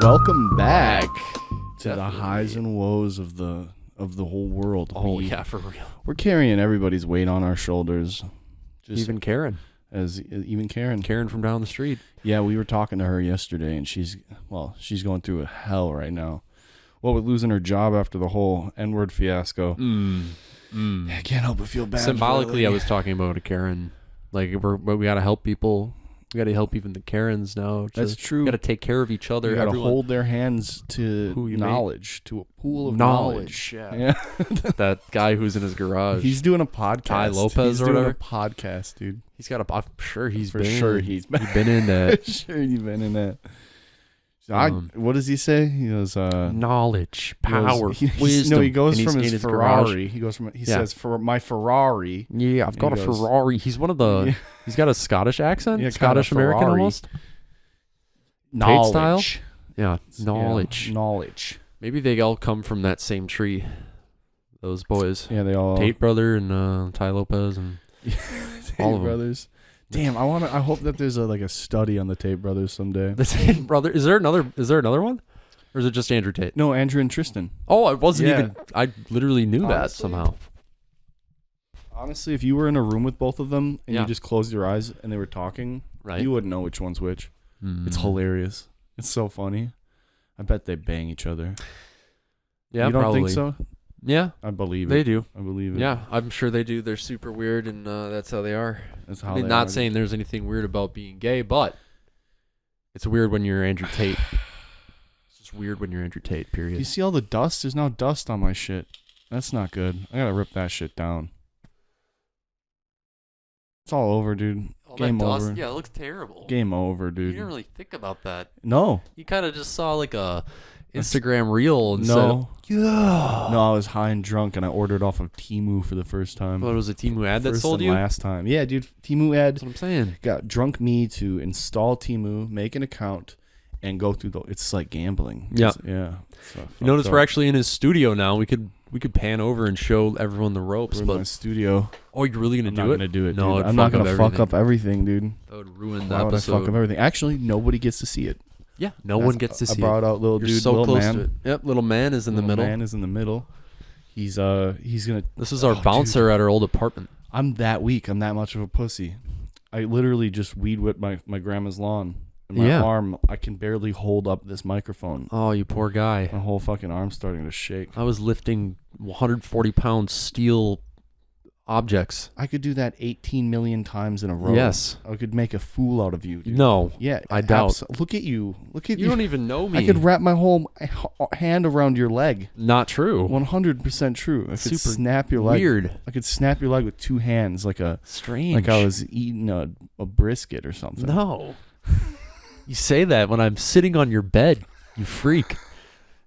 Welcome back to the highs and woes of the whole world. Oh, yeah, for real. We're carrying everybody's weight on our shoulders. Even Karen. Even Karen. Karen from down the street. Yeah, we were talking to her yesterday, and she's going through a hell right now. Well, with losing her job after the whole N-word fiasco. I can't help but feel bad. Symbolically, I was talking about a Karen. Like, we got to help people. We got to help even the Karens now. That's true. We got to take care of each other. You got to hold their hands to knowledge, to a pool of knowledge. Yeah. That guy who's in his garage. He's doing a podcast. Ty Lopez he's or doing whatever. A podcast, dude. He's got a. I'm sure he's For been. sure he's been in that. For sure he's been in that. What does he say? He goes, knowledge, power, wisdom. No, he goes from his Ferrari. Garage. He says, for my Ferrari. Yeah, I've got a Ferrari. He's one of the. Yeah. He's got a Scottish accent. Yeah, Scottish American almost. Knowledge. Style. Yeah, knowledge. Yeah, knowledge. Maybe they all come from that same tree. Those boys. Yeah, they all. Tate brother and Ty Lopez and all of brothers. Damn, I hope that there's a study on the Tate brothers someday. The Tate brother. Is there another one? Or is it just Andrew Tate? No, Andrew and Tristan. Oh, I wasn't even. I literally knew that somehow. Honestly, if you were in a room with both of them and you just closed your eyes and they were talking, you wouldn't know which one's which. It's hilarious. It's so funny. I bet they bang each other. Yeah, you don't probably. think so? Yeah, I believe it. They do. I believe it. Yeah, I'm sure they do. They're super weird, and that's how they are. That's how. I mean, not saying there's anything weird about being gay, but it's weird when you're Andrew Tate. It's just weird when you're Andrew Tate. Period. You see all the dust? There's now dust on my shit. That's not good. I gotta rip that shit down. It's all over, dude. All Game that dust? over. Yeah, it looks terrible. Game over, dude. You didn't really think about that. No. You kind of just saw like a Instagram reel and no. said, yeah. No, I was high and drunk, and I ordered off of Temu for the first time. Well, it was a Temu ad that sold you? Last time. Yeah, dude. Temu ad. That's what I'm saying. Got drunk me to install Temu, make an account, and go through it's like gambling. Yeah. Yeah. You notice we're actually in his studio now. We could pan over and show everyone the ropes. We're in my studio. Oh, you're really going to do it? I'm not going to do it, No, dude. I'm not going to fuck up everything, dude. That would ruin the Why would I episode. fuck up everything? Actually, nobody gets to see it. Yeah, no one gets to see it. I brought out little You're dude, so little close man. to it. Yep, little man is in the middle. Man is in the middle. He's gonna. This is our bouncer at our old apartment. I'm that weak. I'm that much of a pussy. I literally just weed whipped my grandma's lawn. And my arm, I can barely hold up this microphone. Oh, you poor guy. My whole fucking arm's starting to shake. I was lifting 140-pound steel objects. I could do that 18 million times in a row. Yes. I could make a fool out of you, dude. No. Yeah. I doubt. Look at you. Look at you. You don't even know me. I could wrap my whole hand around your leg. Not true. 100% true. I could Super snap your leg. Weird. I could snap your leg with two hands strange. Like I was eating a brisket or something. No. You say that when I'm sitting on your bed, you freak.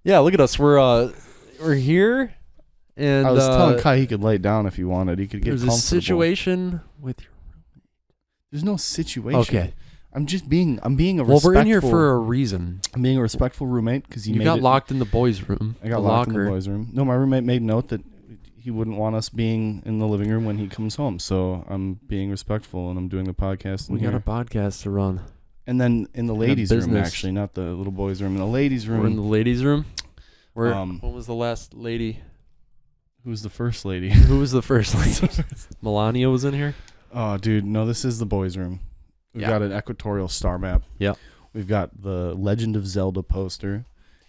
Yeah, look at us. We're here, and I was telling Kai he could lay down if he wanted. He could get comfortable. There's a situation with your roommate. There's no situation. Okay. I'm being a respectful. Well, we're in here for a reason. I'm being a respectful roommate because you got locked in the boys' room. I got locked in the boys' room. No, my roommate made note that he wouldn't want us being in the living room when he comes home. So I'm being respectful and I'm doing the podcast. We got a podcast to run. And then in the ladies' room, actually, not the little boys' room. In the ladies' room. We're in the ladies' room. What was the last lady? Who was the first lady? Who was the first lady? Melania was in here? Oh, dude. No, this is the boys' room. We've got an equatorial star map. Yeah. We've got the Legend of Zelda poster.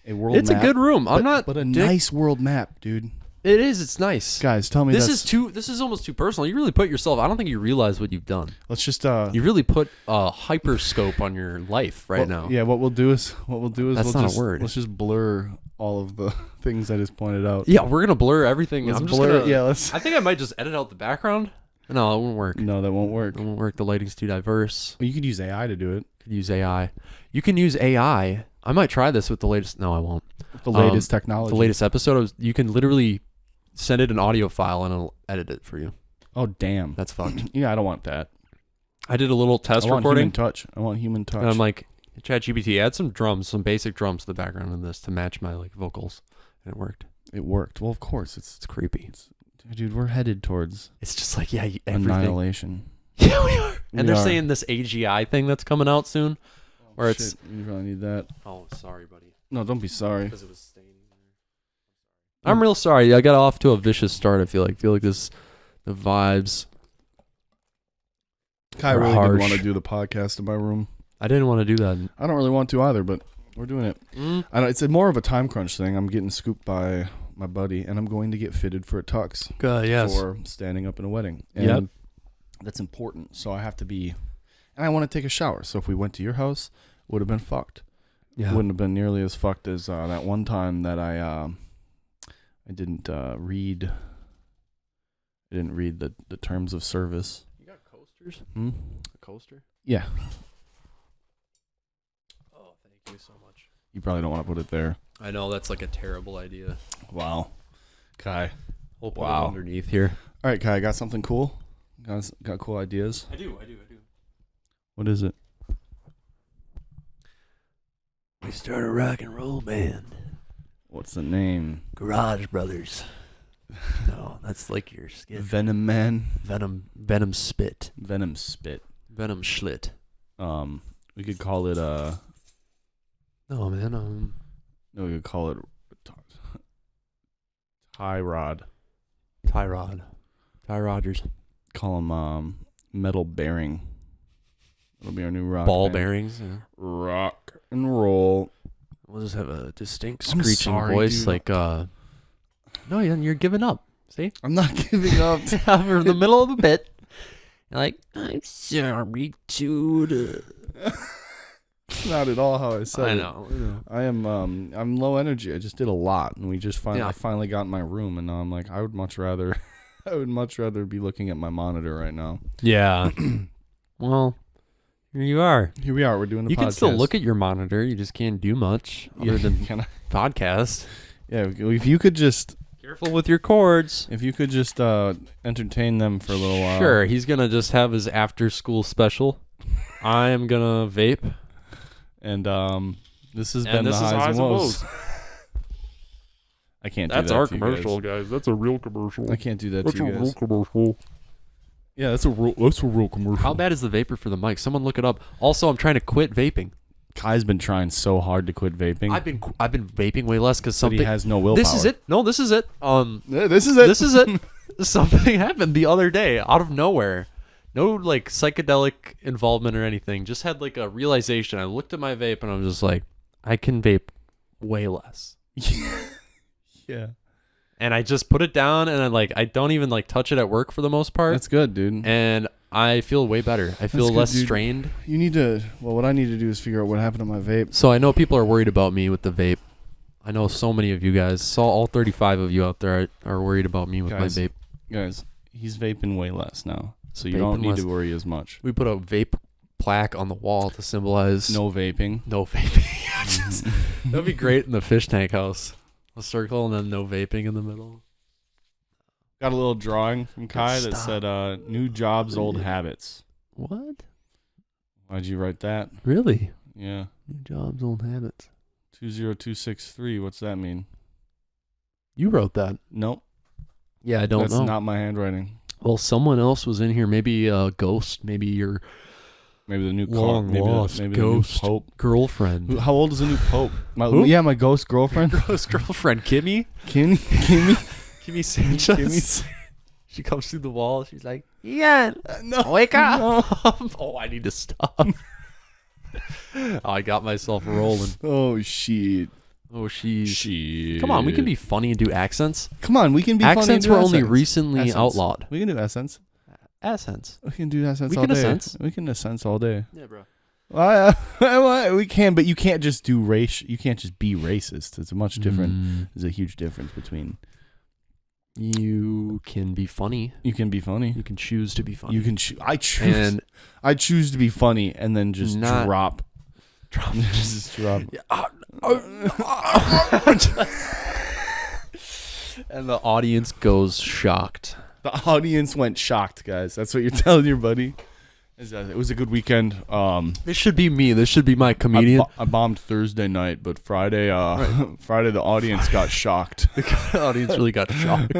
A world map. It's a good room. But a nice world map, dude. It is. It's nice. Guys, tell me this is almost too personal. You really put yourself. I don't think you realize what you've done. Let's just you really put a hyperscope on your life now. Yeah, what we'll do is that's not a word. Let's just blur all of the things I just pointed out. Yeah, we're gonna blur everything. Let's blur. I think I might just edit out the background. No, it won't work. No, that won't work. It won't work. The lighting's too diverse. Well, you could use AI to do it. Could use AI. You can use AI. I might try this with the latest. No, I won't. The latest technology. The latest episode. You can literally send it an audio file and it'll edit it for you. Oh, damn. That's fucked. Yeah, I don't want that. I did a little test recording. I want human touch. And I'm like, ChatGPT, add some drums, some basic drums to the background of this to match my vocals. And it worked. It worked. Well, of course. It's creepy. Dude, we're headed towards it's just like, everything. Annihilation. Yeah, we are. And they're saying this AGI thing that's coming out soon. Where it's you probably need that. Oh, sorry, buddy. No, don't be sorry. Because it was staining there. I'm real sorry. I got off to a vicious start. I feel like the vibes. Kai really didn't want to do the podcast in my room. I didn't want to do that. I don't really want to either, but we're doing it. I know it's more of a time crunch thing. I'm getting scooped by my buddy, and I'm going to get fitted for a tux. Yes. For standing up in a wedding. And that's important. So I have to be, and I want to take a shower. So if we went to your house, it would have been fucked. Yeah. It wouldn't have been nearly as fucked as that one time that I didn't read. I didn't read the terms of service. You got coasters? A coaster? Yeah. Oh, thank you so much. You probably don't want to put it there. I know, that's like a terrible idea. Wow. Kai. We'll put it underneath here. All right, Kai, got something cool? Got cool ideas? I do. What is it? We start a rock and roll band. What's the name? Garage Brothers. No, that's like your skin. Venom Man. Venom Spit. Venom Spit. Venom Schlit. We could call it No, man. No, we could call it Tie Rod. Ty Rogers. Call him Metal Bearing. It'll be our new rock ball band. Bearings. Yeah. Rock and roll. We'll just have a distinct screeching voice, dude. Like No, you're giving up. See? I'm not giving up. We're in the middle of a bit. You're like, I'm sorry, dude. Not at all how I said I it. know. I'm low energy. I just did a lot, and we just I finally got in my room, and now I'm like, I would much rather be looking at my monitor right now. Yeah. Well, here you are. Here we are. We're doing the podcast. You can still look at your monitor. You just can't do much other than podcast. Yeah, if you could just... Careful with your cords. If you could just entertain them for a little while. Sure. He's going to just have his after-school special. I am going to vape. And this has been the Highs and Woes. I can't do that. That's our commercial, guys. That's a real commercial. I can't do that to you guys. That's a real commercial. Yeah, that's a real commercial. How bad is the vapor for the mic? Someone look it up. Also, I'm trying to quit vaping. Kai's been trying so hard to quit vaping. I've been vaping way less because something. But he has no willpower. This is it. No, this is it. This is it. This is it. Something happened the other day out of nowhere. No like psychedelic involvement or anything. Just had like a realization. I looked at my vape and I'm just like, I can vape way less. Yeah. And I just put it down and I don't even like touch it at work for the most part. That's good, dude. And I feel way better. I feel less strained. You need to. Well, what I need to do is figure out what happened to my vape. So I know people are worried about me with the vape. I know so many of you guys. Saw all 35 of you out there are worried about me with my vape. Guys, he's vaping way less now. So you don't need to worry as much. We put a vape plaque on the wall to symbolize no vaping. No vaping. That'd be great in the fish tank house. A circle and then no vaping in the middle. Got a little drawing from Kai that said new jobs, old habits. What? Why'd you write that? Really? Yeah. New jobs, old habits. 20263. What's that mean? You wrote that. Nope. Yeah, I don't know. That's not my handwriting. Well, someone else was in here. Maybe a ghost. Maybe your maybe the new lost maybe ghost the new pope girlfriend. How old is the new pope? My ghost girlfriend. Ghost girlfriend, Kimmy. Kimmy Sanchez. Kimmy. She comes through the wall. She's like, "Yeah, no, wake up!" No. Oh, I need to stop. I got myself rolling. Oh shit. Oh, shit. Come on, we can be funny and do accents. Come on, we can be funny and do accents. Were only recently outlawed. We can do accents. Accents. We can do accents all day. We can accents all day. Yeah, bro. We can, but you can't just do race. You can't just be racist. It's a much different. There's a huge difference between. You can be funny. You can be funny. You can choose to be funny. You can. I choose to be funny, and then just drop. Just drop. And the audience goes shocked. The audience went shocked, guys. That's what you're telling your buddy. It was a good weekend. This should be me. This should be my comedian. I bombed Thursday night, but Friday, Friday the audience got shocked. The audience really got shocked.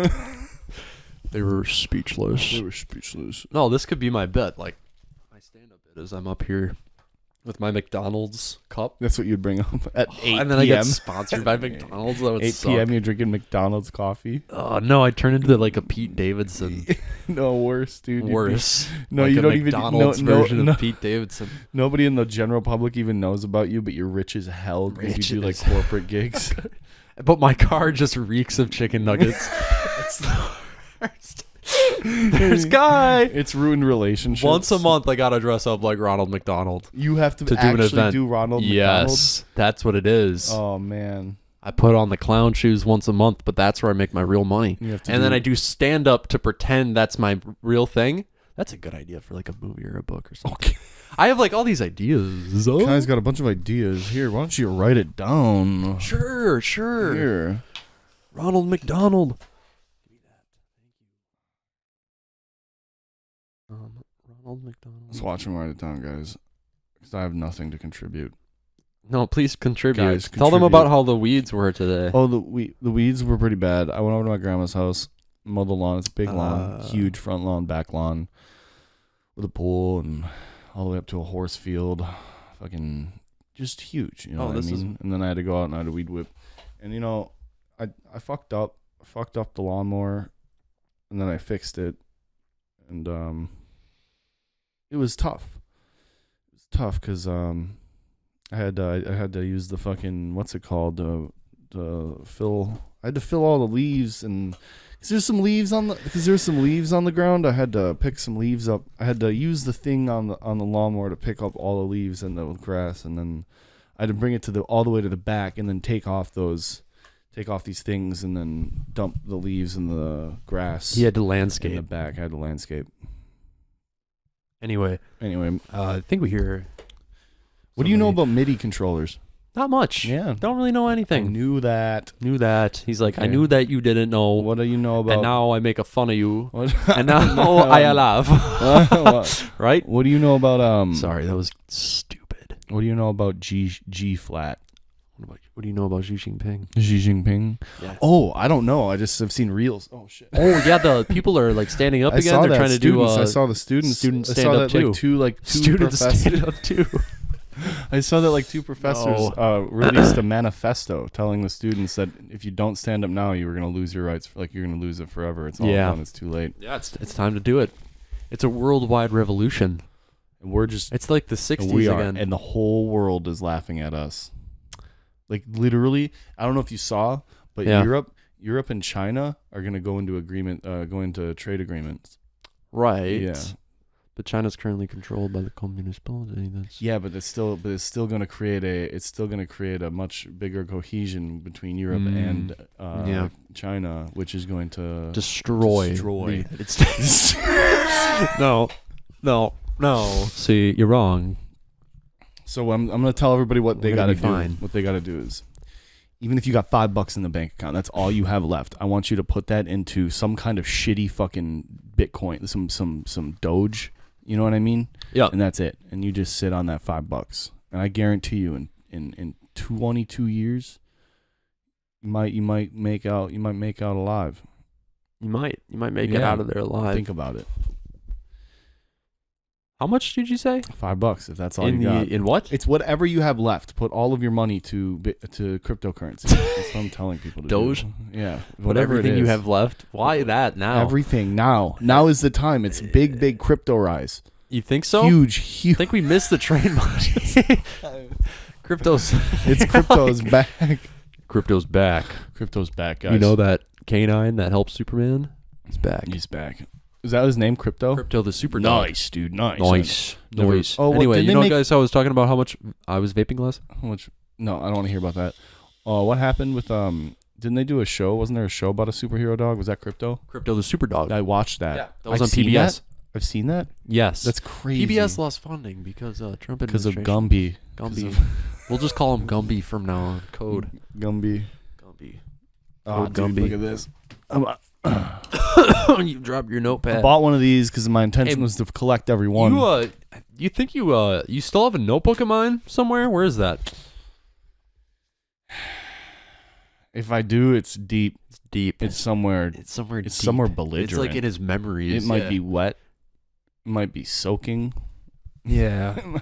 They were speechless. No, this could be my bet. Like my stand-up bit is I'm up here with my McDonald's cup. That's what you'd bring up at 8 and then p.m. I get sponsored by McDonald's. That would 8 suck. p.m. You're drinking McDonald's coffee. Oh no, I turn into like a Pete Davidson. No, worse, dude. Worse. No, like you a don't McDonald's even. version of Pete Davidson. Nobody in the general public even knows about you, but you're rich as hell because you do like corporate gigs. But my car just reeks of chicken nuggets. It's the worst. There's Guy. It's ruined relationships. Once a month, I gotta dress up like Ronald McDonald. You have to do actually an event. do Ronald Yes, McDonald? that's what it is. Oh man. I put on the clown shoes once a month, but that's where I make my real money. And then I do stand up to pretend that's my real thing. That's a good idea for like a movie or a book or something. Okay. I have like all these ideas. Kai's got a bunch of ideas. Here, why don't you write it down? Sure. Here. Ronald McDonald. Ronald McDonald. Let's watch him write it down, guys. Because I have nothing to contribute. No, please contribute. Guys, Tell them about how the weeds were today. Oh, the weeds were pretty bad. I went over to my grandma's house, mowed the lawn. It's a big lawn, huge front lawn, back lawn, with a pool and all the way up to a horse field. Fucking just huge, you know what I mean? And then I had to go out and I had to weed whip. And I fucked up the lawnmower, and then I fixed it, and it was tough. It was tough because I had to use the fucking what's it called to fill. I had to fill all the leaves, and because there's some leaves on the ground. I had to pick some leaves up. I had to use the thing on the lawnmower to pick up all the leaves and the grass, and then I had to bring it all the way to the back, and then take off these things, and then dump the leaves and the grass. He had to landscape in the back. I had to landscape. Anyway, I think we hear. What do you know about MIDI controllers? Not much. Yeah. Don't really know anything. I knew that. He's like, okay. I knew that you didn't know. What do you know about? And now I make a fun of you. And now I laugh. Right? What do you know about Sorry, that was stupid. What do you know about G flat? What do you know about Xi Jinping? Xi Jinping? Yeah. Oh, I don't know. I've seen reels. Oh shit. Oh yeah, the people are like standing up again. They're trying to do. I saw the students stand up too. Two students stand up too. I saw that like two professors released a manifesto telling the students that if you don't stand up now, you're going to lose your rights. You're going to lose it forever. It's all done. It's too late. Yeah, it's time to do it. It's a worldwide revolution. And we're just. It's like the 60s again. And the whole world is laughing at us. Like literally, I don't know if you saw, but Europe and China are going to go into trade agreements. Right. Yeah. But China's currently controlled by the Communist Party. Yeah, but it's still going to create a much bigger cohesion between Europe and China, which is going to destroy the United States. No. See, you're wrong. So I'm going to tell everybody what they got to do. What they got to do is, even if you got $5 in the bank account, that's all you have left. I want you to put that into some kind of shitty fucking Bitcoin, some Doge. You know what I mean? Yeah. And that's it. And you just sit on that $5. And I guarantee you, in 22 years, you might make out alive. You might make it out of there alive. Think about it. How much did you say? $5, if that's all you got. In what? It's whatever you have left. Put all of your money to cryptocurrency. That's what I'm telling people to Doge? do. Yeah. Whatever everything you have left. Why that now? Everything now. Now is the time. It's big crypto rise. You think so? Huge. I think we missed the train money. Crypto's back. Crypto's back. Crypto's back, guys. You know that canine that helps Superman? He's back. He's back. Is that his name, Crypto? Crypto the Super Nice, dude. Nice. Oh, anyway, you know, guys, how I was talking about how much I was vaping less? How much? No, I don't want to hear about that. What happened with Didn't they do a show? Wasn't there a show about a superhero dog? Was that Crypto? Crypto the Super Dog. I watched that. Yeah, that was on PBS. I've seen that. Yes, that's crazy. PBS lost funding because Trump because of administration. Gumby. We'll just call him Gumby from now on. Code Gumby. Oh, Code dude, Gumby. look at this. You dropped your notepad. I bought one of these because my intention was to collect every one. You think you still have a notebook of mine somewhere? Where is that? If I do, it's deep. It's deep. It's somewhere. It's somewhere. It's somewhere belligerent. It's like in his memories. It might be wet. It might be soaking. Yeah.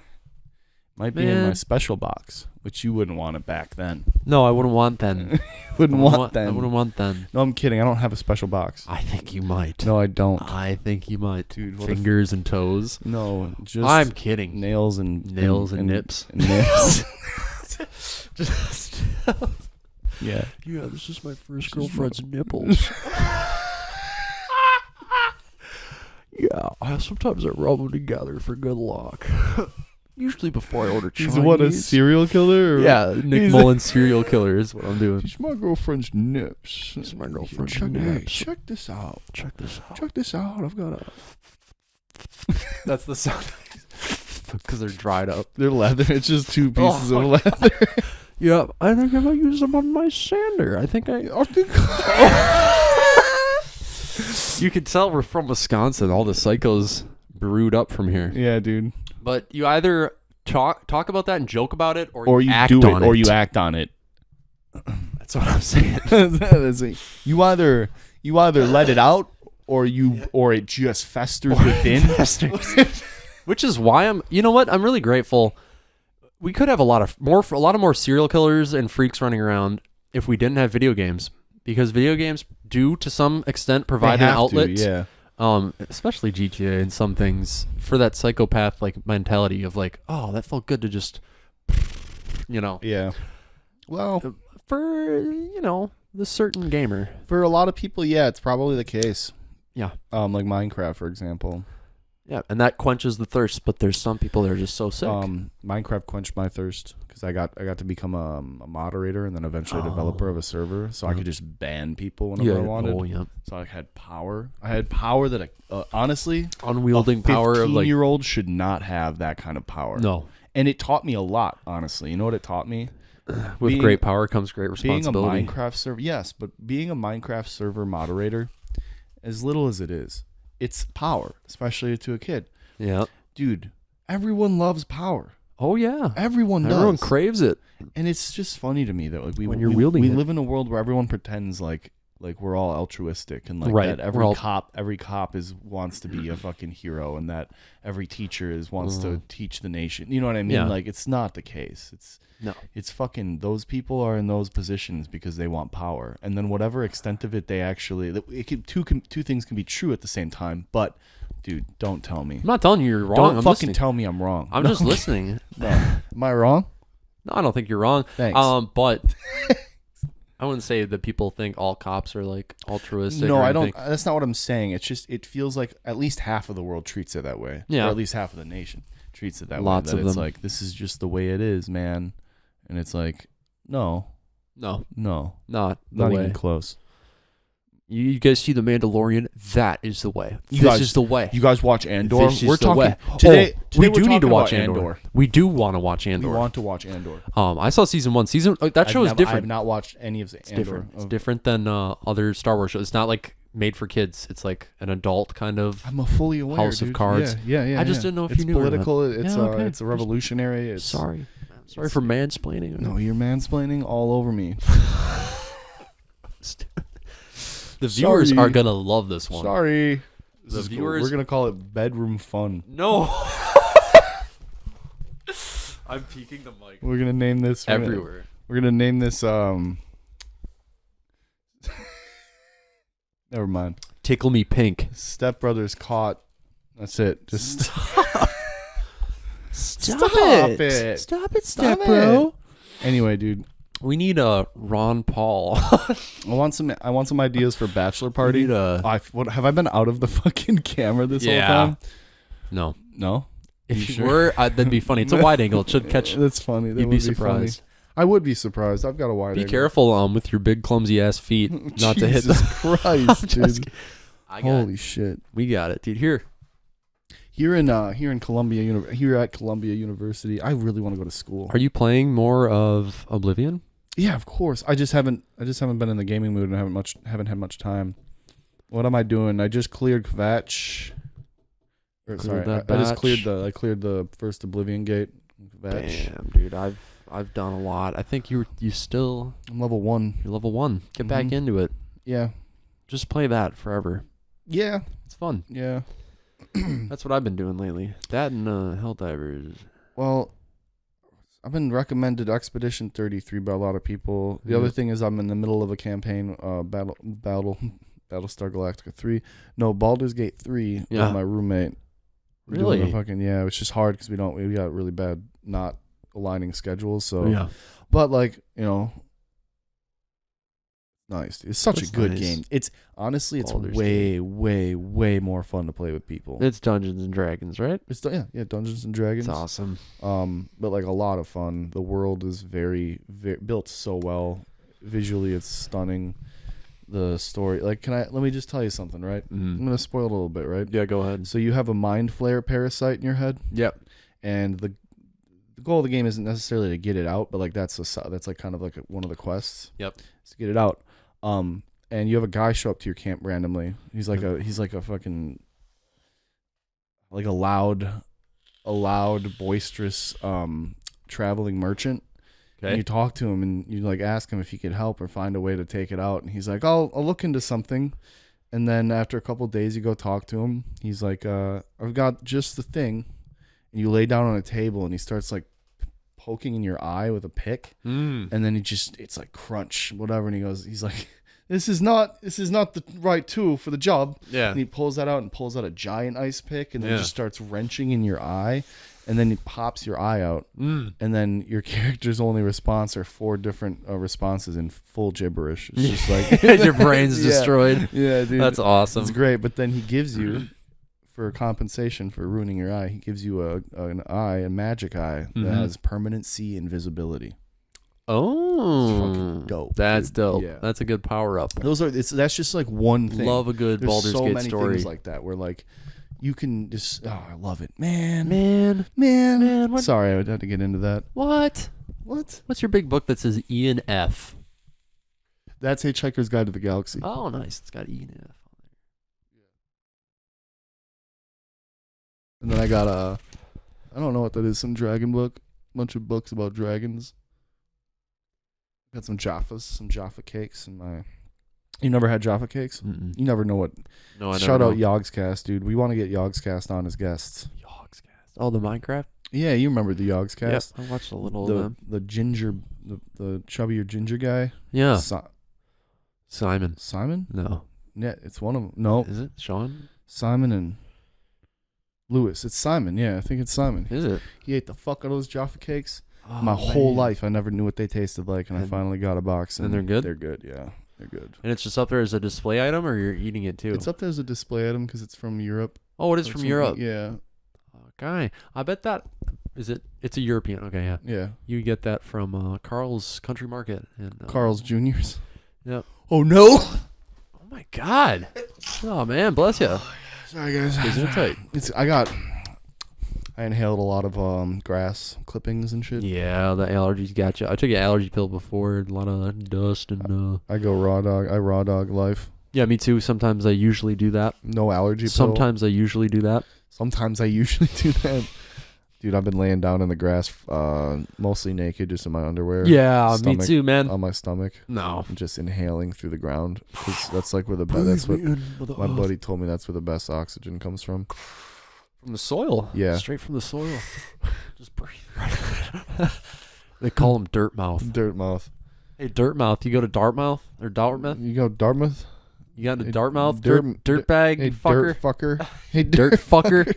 Might be in my special box, which you wouldn't want it back then. No, I wouldn't want then. I wouldn't want then. No, I'm kidding. I don't have a special box. I think you might. No, I don't. I think you might. Dude, fingers and toes. No, just I'm kidding. Nails and nips. And nails. Just yeah. Yeah, this is my first girlfriend's nipples. Yeah, sometimes I rub them together for good luck. Usually before I order Chinese. He's what, a serial killer? Or? Yeah, Nick Mullen serial killer is what I'm doing. It's my girlfriend's nips. It's my girlfriend's nips. Check this out. Check this out. Check this out. I've got a... That's the sound. Because they're dried up. They're leather. It's just two pieces of leather. Yeah, I think I'm going to use them on my sander. I think You could tell we're from Wisconsin. All the psychos brewed up from here. Yeah, dude. But you either talk about that and joke about it, or you act do on it, or it. you act on it. That's what I'm saying. You either let it out, or it just festers within. Which is why I'm. You know what? I'm really grateful. We could have a lot of more serial killers and freaks running around if we didn't have video games, because video games do to some extent provide an outlet. Yeah. Especially GTA and some things for that psychopath like mentality of like, oh, that felt good to just, Yeah. Well, for the certain gamer. For a lot of people, yeah, it's probably the case. Yeah. Like Minecraft, for example. Yeah, and that quenches the thirst, but there's some people that are just so sick. Minecraft quenched my thirst because I got to become a moderator and then eventually a developer of a server, so I could just ban people whenever I wanted. Oh, yeah. So I had power. I had power that honestly, unwielding power of like 15-year-old should not have that kind of power. No. And it taught me a lot, honestly. You know what it taught me? With great power comes great responsibility. Being a Minecraft server, yes, but being a Minecraft server moderator, as little as it is, it's power, especially to a kid. Yeah. Dude, everyone loves power. Oh, yeah. Everyone does. Everyone craves it. And it's just funny to me that like we live in a world where everyone pretends like we're all altruistic and like right. that every cop wants to be a fucking hero and that every teacher wants to teach the nation. You know what I mean? Yeah. Like it's not the case. It's fucking those people are in those positions because they want power. And then whatever extent of it they actually two things can be true at the same time, but dude, don't tell me. I'm not telling you you're wrong. Don't I'm fucking listening. tell me I'm wrong. I'm just listening. No. Am I wrong? No, I don't think you're wrong. Thanks. But I wouldn't say that people think all cops are like altruistic. No, or I anything. don't. That's not what I'm saying. It's just it feels like at least half of the world treats it that way. Yeah. Or at least half of the nation treats it that Lots way. That of it's them. like this is just the way it is, man. And it's like no, not the not way. even close. You guys see The Mandalorian? That is the way. This is the way. You guys watch Andor? We're talking today. Today We do need to watch Andor. Andor. We do want to watch Andor. We want to watch Andor. I saw season 1. That show is different. I have not watched any of It's Andor. different. It's different than other Star Wars shows. It's not like made for kids. It's like an adult kind of. I'm fully aware. House of Cards. Yeah. I just didn't know if it's you knew. Political. It's political. It's a revolutionary. It's sorry. Sorry for mansplaining. No, you're mansplaining all over me. The viewers are gonna love this one. Sorry. The viewers. We're gonna call it bedroom fun. No. I'm peeking the mic. We're gonna name this everywhere. We're gonna name this. Never mind. Tickle Me Pink. Step Brothers caught. That's it. Just Stop it. Stop it, Step it. Bro. Anyway, dude. We need a Ron Paul. I want some ideas for bachelor party. Have I been out of the fucking camera this whole time? No. If you were, that'd be funny. It's a wide angle. It should catch. That's funny. You'd be surprised. I would be surprised. I've got a wide angle. Be careful with your big clumsy ass feet, not to hit. Jesus Christ, dude! Holy shit! We got it, dude. Here at Columbia University, I really want to go to school. Are you playing more of Oblivion? Yeah, of course. I just haven't been in the gaming mood and haven't had much time. What am I doing? I just cleared Kvatch. I cleared the first Oblivion gate. Kvatch. Damn, dude. I've done a lot. I think you still. I'm level 1. You're level 1. Get back into it. Yeah. Just play that forever. Yeah. It's fun. Yeah. That's what I've been doing lately. That and Helldivers. Well, I've been recommended Expedition 33 by a lot of people. The other thing is I'm in the middle of a campaign, Battlestar Galactica 3. No, Baldur's Gate 3 with my roommate. Really? Yeah, it's just hard because we got really bad not aligning schedules. So but like, nice. It's such a good game. It's honestly, it's way more fun to play with people. It's Dungeons and Dragons, right? It's Dungeons and Dragons. It's awesome. But like a lot of fun. The world is very, very built so well. Visually, it's stunning. The story, like, let me just tell you something, right? I'm gonna spoil it a little bit, right? Yeah, go ahead. So you have a mind flare parasite in your head. Yep. And the goal of the game isn't necessarily to get it out, but like that's like kind of like one of the quests. Yep. Is to get it out. And you have a guy show up to your camp randomly. He's like a fucking like a loud, boisterous traveling merchant. Okay. And you talk to him and you like ask him if he could help or find a way to take it out. And he's like, I'll look into something. And then after a couple of days, you go talk to him. He's like, I've got just the thing. And you lay down on a table and he starts like poking in your eye with a pick. And then it's like crunch, whatever. And he's like, this is not the right tool for the job. Yeah. And he pulls that out and pulls out a giant ice pick and then just starts wrenching in your eye. And then he pops your eye out. And then your character's only response are 4 different responses in full gibberish. It's just like your brain's destroyed. Yeah, dude. That's awesome. It's great. But then he gives you, for compensation for ruining your eye, he gives you a magic eye that has permanent sea invisibility. Oh, it's fucking dope. That's dude. dope. Yeah. That's a good power up. That's just like one thing. Love a good Baldur's Gate story. There's so many things like that where like you can just I love it, man. What? Sorry, I would have to get into that. What? What's your big book that says E and F? That's Hitchhiker's Guide to the Galaxy. Oh, nice. It's got E and F on there. And then I got I don't know what that is, some dragon book. Bunch of books about dragons. Got some Jaffa cakes in my. You never had Jaffa cakes? Mm-mm. You never know what. No, I never Shout know. out Yogscast, dude. We want to get Yogscast on as guests. Yogscast. Oh, the Minecraft? Yeah, you remember the Yogscast? Yep, I watched a little of them. The ginger, the chubbier ginger guy. Yeah. Simon. Simon? No. Yeah, it's one of them. No. Is it Sean? Simon and Lewis. It's Simon. Yeah, I think it's Simon. Is it? He ate the fuck out of those Jaffa cakes. Oh, my whole life, I never knew what they tasted like, and I finally got a box. And they're good? They're good, yeah. They're good. And it's just up there as a display item, or you're eating it too? It's up there as a display item because it's from Europe. Oh, it is from Europe? Yeah. Okay. I bet that... It's a European. Okay, yeah. Yeah. You get that from Carl's Country Market. Carl's Jr.'s. Yep. Oh, no! Oh, my God. Oh, man. Bless you. Sorry, guys. Tight. I inhaled a lot of grass clippings and shit. Yeah, the allergies got you. I took an allergy pill before. A lot of dust and... I go raw dog. I raw dog life. Yeah, me too. Sometimes I usually do that. No allergy pill. Sometimes I usually do that. Dude, I've been laying down in the grass, mostly naked, just in my underwear. Yeah, me too, man. On my stomach. No. And just inhaling through the ground. Cause that's like where my buddy told me that's where the best oxygen comes from. From the soil. Yeah. Straight from the soil. Just breathe. They call him Dirt Mouth. Dirt Mouth. Hey, Dirt Mouth. You go to Dartmouth? Or Dartmouth? You go Dartmouth? You got into Dartmouth? Dirtbag hey, fucker? Dirt fucker. Hey, dirt fucker.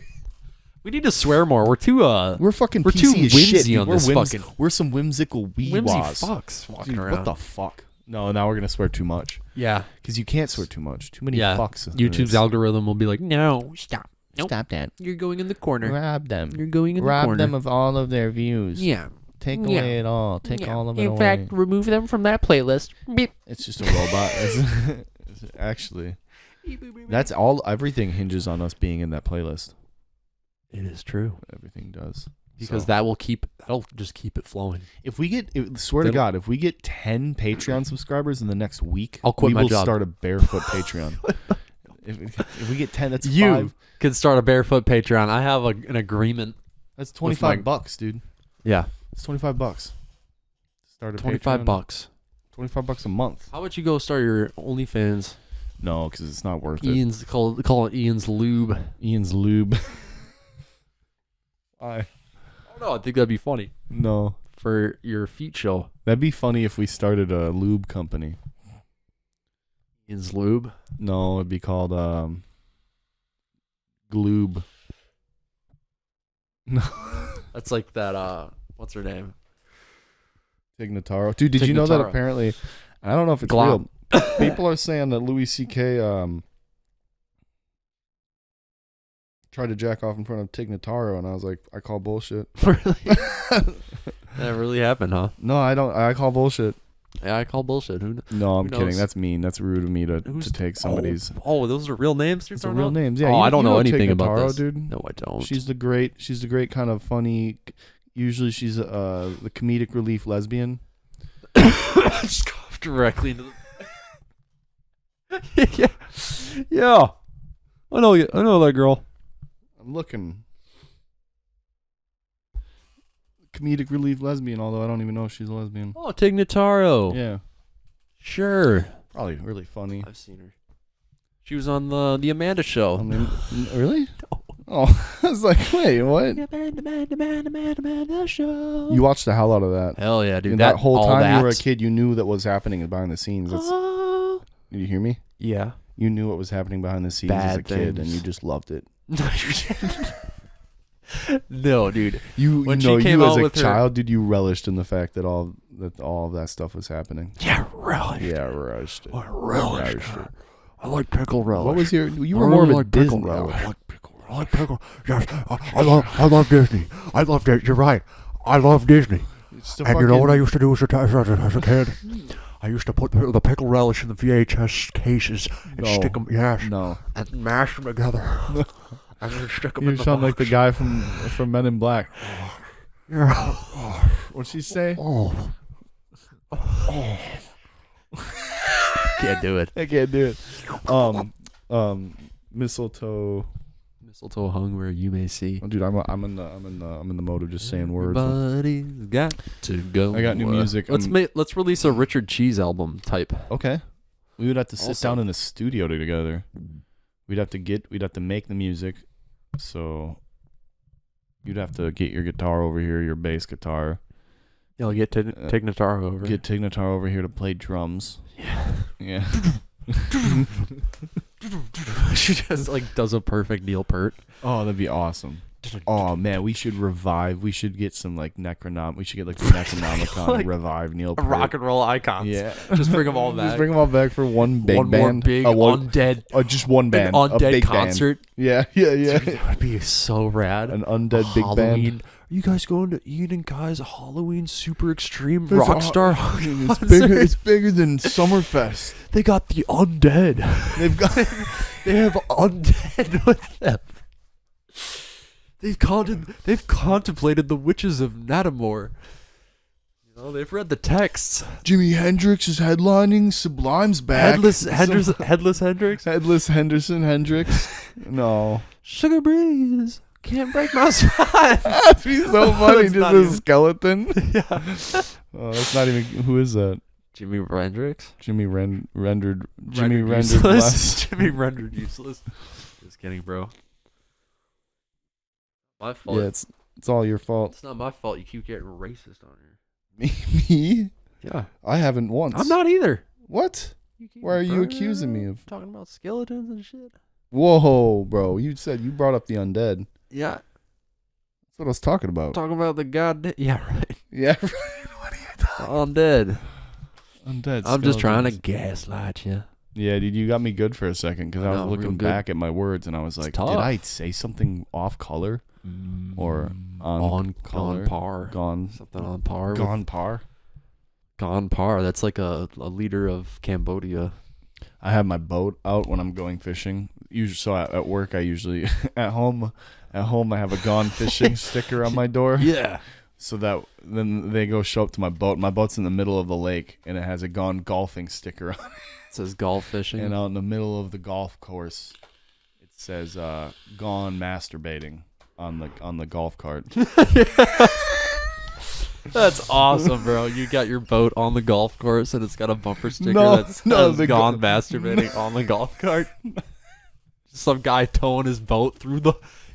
We need to swear more. We're too we're fucking PC too as whimsy shit, on this fucking. We're some whimsical weewaws. Whimsy fucks walking around. What the fuck? No, now we're gonna swear too much. Yeah, because you can't swear too much. Too many fucks. YouTube's algorithm will be like, no, stop. Nope. Stop that. You're going in the corner. Rob them. You're going in the corner. Rob them of all of their views. Yeah. Take away it all. Take all of it away. In fact, remove them from that playlist. Beep. It's just a robot. Actually, that's all. Everything hinges on us being in that playlist. It is true. Everything does. Because that'll just keep it flowing. If we get, swear to God, if we get 10 Patreon subscribers in the next week, I'll quit my job. We will start a barefoot Patreon. If we get 10, that's you 5. Can start a barefoot Patreon. I have an agreement. That's $25, dude. Yeah, it's $25. Start a $25. $25 a month. How about you go start your OnlyFans? No, because it's not worth it. Call it Ian's Lube. Ian's Lube. I don't know. I think that'd be funny. No. for your feet show. That'd be funny if we started a lube company. Ian's Lube? No, it'd be called Gloob. No. That's like that, what's her name? Tignataro. Dude, did you know that apparently, I don't know if it's real. People are saying that Louis C.K. tried to jack off in front of Tignataro, and I was like, I call bullshit. Really? That really happened, huh? No, I don't. I call bullshit. Yeah, I call bullshit. No, I'm kidding. That's mean. That's rude of me to take somebody's. Oh, those are real names. Those are real names. Yeah. Oh, I don't know anything about this, dude. No, I don't. She's the great kind of funny. Usually, she's the comedic relief lesbian. Just cough directly into the. Yeah. I know that girl. I'm looking. Comedic relief lesbian, although I don't even know if she's a lesbian. Oh, Tignataro. Yeah. Sure. Probably really funny. I've seen her. She was on the Amanda show. Really? No. Oh, I was like, wait, what? Amanda show. You watched the hell out of that. Hell yeah, dude. And that whole time you were a kid, you knew that was happening behind the scenes. Did you hear me? Yeah. You knew what was happening behind the scenes as a kid, and you just loved it. No, dude. When she came out as a child, dude, you relished in the fact that all of that stuff was happening. Yeah, relished. Yeah, relished it. I relished it. I like pickle relish. What was you were more of a Disney. I like pickle. Yes, I love Disney. I love Disney. You're right. I love Disney. And you know what I used to do as a kid? I used to put the pickle relish in the VHS cases and stick them. Yes. No. And mash them together. And then stick them in the box. You sound like the guy from Men in Black. Yeah. What'd she say? Oh. Can't do it. I can't do it. Mistletoe hung where you may see. Oh, dude, I'm in the mode of just saying words. Everybody's got to go. I got new music. Let's release a Richard Cheese album type. Okay. We would have to sit down in the studio together. We'd have to make the music. So you'd have to get your guitar over here, your bass guitar. Yeah, I'll get Tignataro over. Get Tignataro over here to play drums. Yeah. Yeah. She just does a perfect Neil Peart. Oh, that'd be awesome. Oh man, we should get some Necronomicon. We should get the Necronomicon revive Neil Peart. Rock and roll icons. Yeah. Just bring them all back. Just bring them all back for one big band. One big undead. Just one band. An undead a big concert. Band. Yeah. Dude, that would be so rad. An undead big Halloween. band. Are you guys going to Eden Guy's Halloween Super Extreme Rockstar? It's bigger than Summerfest. They got the undead. They have undead with them. They've contemplated the witches of Natamore. You know, they've read the texts. Jimi Hendrix is headlining. Sublime's back. Headless Hendrix. Headless Henderson Hendrix. No. Sugar Breeze. Can't break my spine. That'd be so funny. Just a even... skeleton. Yeah. Oh, that's not even. Who is that? Jimi Hendrix. Jimmy rendered useless. less. Jimmy rendered useless. Just kidding, bro. My fault. Yeah, it's all your fault. It's not my fault. You keep getting racist on here. Me? Yeah. I haven't once. I'm not either. What? Why are you accusing me of talking about skeletons and shit? Whoa, bro! You brought up the undead. Yeah. That's what I was talking about. Talking about the goddamn. Yeah, right. Yeah, right. What are you talking? Undead. I'm just trying to gaslight you. Yeah, dude, you got me good for a second because I was looking back at my words and I was like, did I say something off color or on color? Gone par? Something on par? Gone par? Gone par. That's like a leader of Cambodia. I have my boat out when I'm going fishing. Usually, so at work, I usually at home I have a gone fishing sticker on my door. Yeah. So that then they go show up to my boat. My boat's in the middle of the lake and it has a gone golfing sticker on it. It says golf fishing. And out in the middle of the golf course, it says gone masturbating on the golf cart. That's awesome, bro. You got your boat on the golf course and it's got a bumper sticker that says gone masturbating on the golf cart. Some guy towing his boat through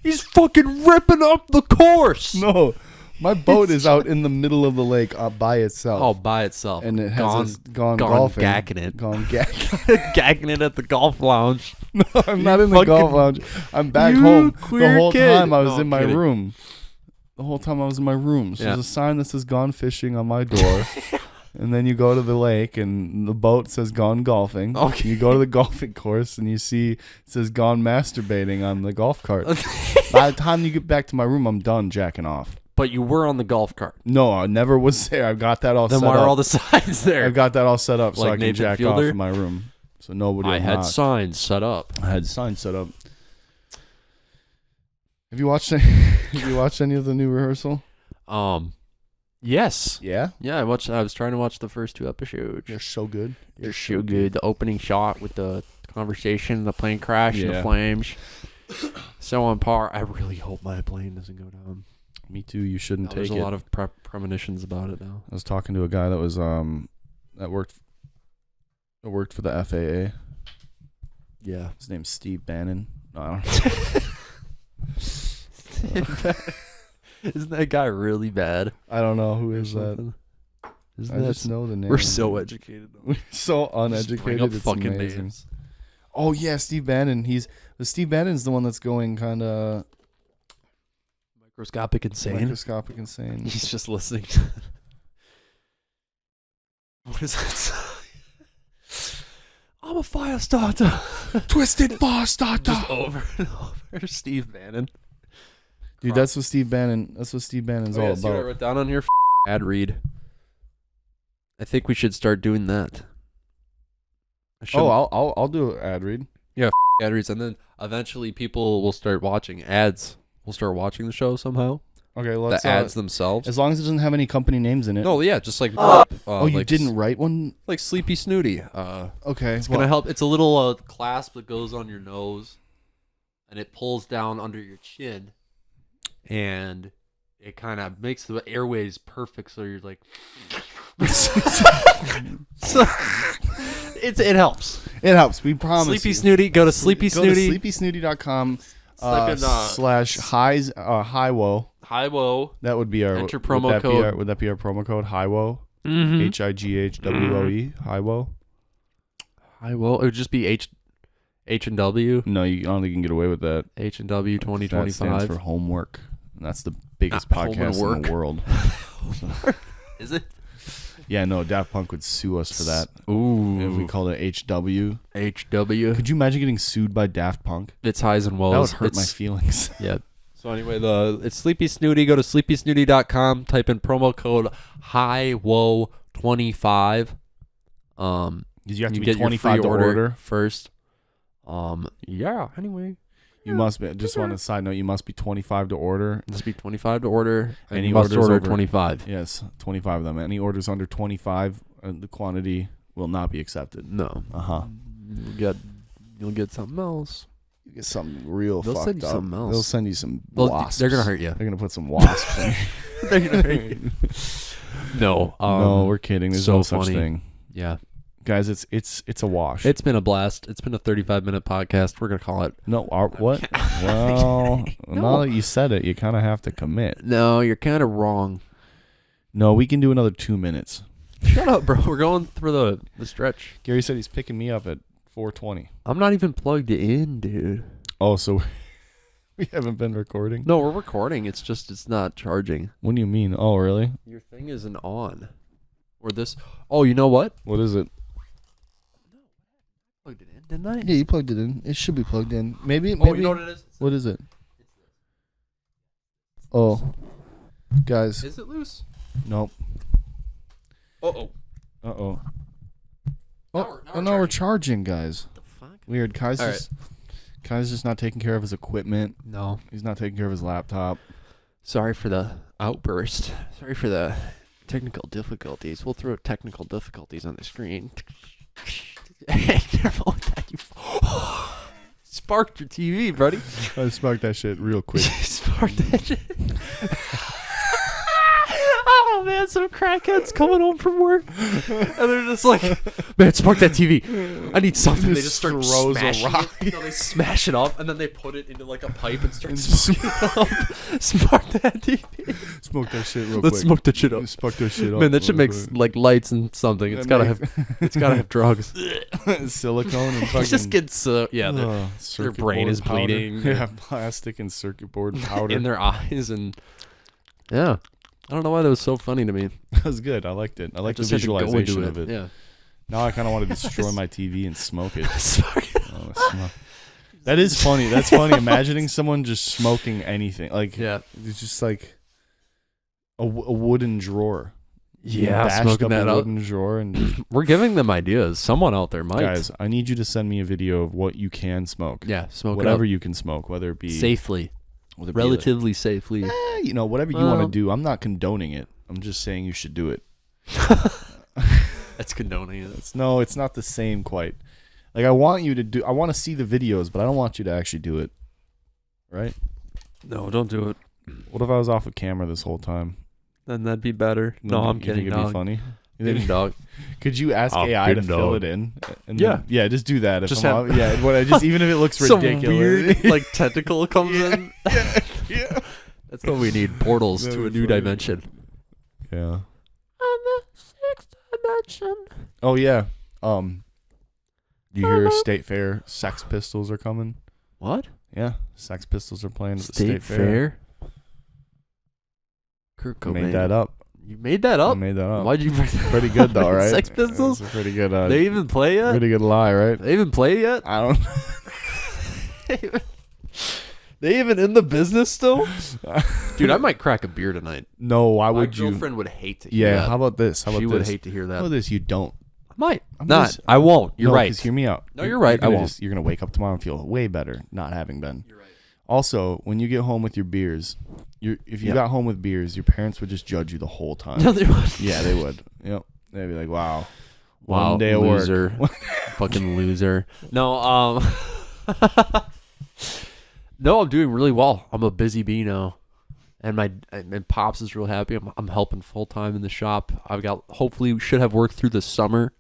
he's fucking ripping up the course. No. My boat is out in the middle of the lake by itself. Oh, by itself. And it has gone golfing. Gacking it. Gone gacking. Gacking it at the golf lounge. No, I'm not in the golf lounge. I'm back home. The whole time I was in my room. The whole time I was in my room. So there's a sign that says "Gone Fishing" on my door. And then you go to the lake and the boat says "Gone Golfing." Okay. You go to the golfing course and you see it says "Gone Masturbating" on the golf cart. By the time you get back to my room, I'm done jacking off. But you were on the golf cart. No, I never was there. I've got that all set up. Then why are all the signs there? I've got that all set up so Like I can Nathan jack Fielder? off in my room. So nobody I will had knock. signs set up. I had signs set up. Have you watched any of the new rehearsal? Yes. Yeah? Yeah, I was trying to watch the first 2 episodes. They're so good. They're so good. The opening shot with the conversation, the plane crash, and the flames. So on par. I really hope my plane doesn't go down. Me too. You shouldn't take it. There's a lot of premonitions about it now. I was talking to a guy that was that worked for the FAA. Yeah. His name's Steve Bannon. No, I don't know. Isn't that guy really bad? I don't know who is that. I just know the name. We're so educated. We're so uneducated. It's fucking amazing. names. Oh yeah, Steve Bannon. Steve Bannon's the one that's going kind of Microscopic insane. He's just listening to what is that? I'm a fire starter. Twisted fire starter. Just over and over. Steve Bannon. Dude, that's what Steve Bannon's all See about. what I wrote down on here? Ad read. I think we should start doing that. I'll do an ad read. Yeah, ad reads, and then eventually people will start watching ads. We'll start watching the show somehow. Okay, let's the ads themselves. As long as it doesn't have any company names in it. No, yeah, just like you like didn't write one? like Sleepy Snooty. Okay, it's gonna help. It's a little clasp that goes on your nose, and it pulls down under your chin, and it kind of makes the airways perfect. So you're like, so it helps. It helps. We promise. Sleepy Snooty. Go to Sleepy Snooty. Go to sleepysnooty.com / highs highwo. Highwo. That would be our enter promo code. Would that be our promo code? Highwo. Mm-hmm. HIGHWOE. Highwo. Highwo. It would just be H and W. No, I don't think you can get away with that. H and W 2025. That stands for homework, and that's the biggest podcast in the world. Is it? Yeah, no, Daft Punk would sue us for that. Ooh. If we called it HW. HW. Could you imagine getting sued by Daft Punk? It's highs and woes. That would hurt my feelings. Yeah. So anyway, it's Sleepy Snooty. Go to sleepysnooty.com. Type in promo code HIGHWO25. You have to be get 25 your to order first. Yeah. Anyway. You must be. Just on a side note, you must be 25 to order. Must be 25 to order. And Any you must orders order over 25. Yes, 25 of them. Any orders under 25, the quantity will not be accepted. No. You'll get something else. You get something real They'll fucked send you up. something else. They'll send you some wasps. They're gonna hurt you. They're gonna put some wasps in. They're gonna hurt you. No. No, we're kidding. There's no such thing. Yeah. Guys, it's a wash. It's been a blast. It's been a 35-minute podcast. We're gonna call it. No, what? Well, now that you said it, you kind of have to commit. No, you're kind of wrong. No, we can do another 2 minutes. Shut up, bro. We're going through the stretch. Gary said he's picking me up at 4:20. I'm not even plugged in, dude. Oh, so we haven't been recording? No, we're recording. It's just it's not charging. What do you mean? Oh, really? Your thing isn't on. Or this. Oh, you know what? What is it? Plugged it in, didn't I? Yeah, you plugged it in. It should be plugged in. Maybe. Oh, you know what it is? What is it? Oh, guys. Is it loose? Nope. Uh-oh. Uh-oh. Now We're charging, guys. What the fuck? Weird. Kai's just not taking care of his equipment. No. He's not taking care of his laptop. Sorry for the outburst. Sorry for the technical difficulties. We'll throw technical difficulties on the screen. Hey, careful with that. You sparked your TV, buddy. I sparked that shit real quick. Sparked that shit. Oh, man, some crackheads coming home from work. And they're just like, man, spark that TV. I need something. They just start throws smashing a rock. it. They smash it up, and then they put it into like a pipe and start smoking it up. Spark that TV. Smoke that shit real Let's quick. smoke that shit up. Smoke that shit up. Man, that shit makes like lights and something. It's gotta have drugs. silicone and fucking. It just gets their brain is powder. bleeding. Yeah, plastic and circuit board powder in their eyes, and I don't know why that was so funny to me. That was good. I liked it. I liked the visualization of it. Yeah. Now I kind of want to destroy my TV and smoke it. That is funny. That's funny. Imagining someone just smoking anything. Like, it's just like a wooden drawer. Yeah, smoking that up. Wooden drawer. And we're giving them ideas. Someone out there might. Guys, I need you to send me a video of what you can smoke. Yeah, smoke whatever you can smoke, whether it be safely, relatively safely. Whatever you want to do. I'm not condoning it. I'm just saying you should do it. That's condoning it. It's not the same quite. Like, I want to see the videos, but I don't want you to actually do it. Right? No, don't do it. What if I was off of camera this whole time? Then that'd be better. No, I'm kidding. You think it'd be funny? Dog. Could you ask AI to fill it in? And yeah. Just do that. If just even if it looks ridiculous. Some weird, like, tentacle comes in. Yeah. That's what we need. Portals to a new dimension. Yeah. On the 6th dimension. Oh, yeah. You hear State Fair Sex Pistols are coming? What? Yeah. Sex Pistols are playing at the State Fair. Kurt Cobain. Made that up. You made that up? I made that up. Why'd you bring that Pretty good, though, right? Sex Pistols? It's a pretty good. They even play yet? Pretty good lie, right? They even play yet? I don't know. They even in the business still? Dude, I might crack a beer tonight. No, why would you? My girlfriend would hate to hear that. Yeah, how about this? She would hate to hear that. How about this? You don't. I might. I won't. You're right. Hear me out. No, you're right. I won't. You're going to wake up tomorrow and feel way better not having been. You're right. Also, when you get home with your beers, if you got home with beers, your parents would just judge you the whole time. No, they would. Yeah, they would. Yep. They'd be like, wow. Wow, one day of loser. work. Fucking loser. No, no, I'm doing really well. I'm a busy bee now. And Pops is real happy. I'm helping full time in the shop. Hopefully we should have work through the summer.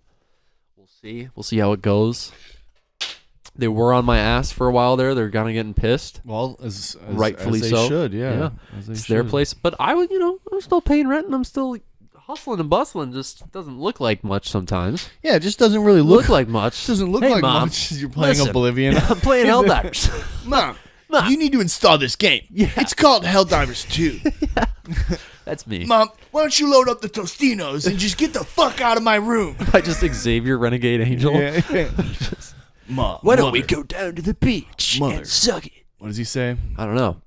We'll see how it goes. They were on my ass for a while there. They're kind of getting pissed. Well, as rightfully as they so. should, yeah. It's their place. But I'm still paying rent and I'm still hustling and bustling. Just doesn't look like much sometimes. Yeah, it just doesn't really look like much. Doesn't look hey, like Mom, much. You're playing listen, Oblivion. I'm playing Helldivers. Mom, you need to install this game. Yeah. It's called Helldivers 2. Yeah. That's me. Mom, why don't you load up the Tostinos and just get the fuck out of my room? I just Xavier Renegade Angel. Yeah. Mom, why don't we go down to the beach and suck it? What does he say? I don't know.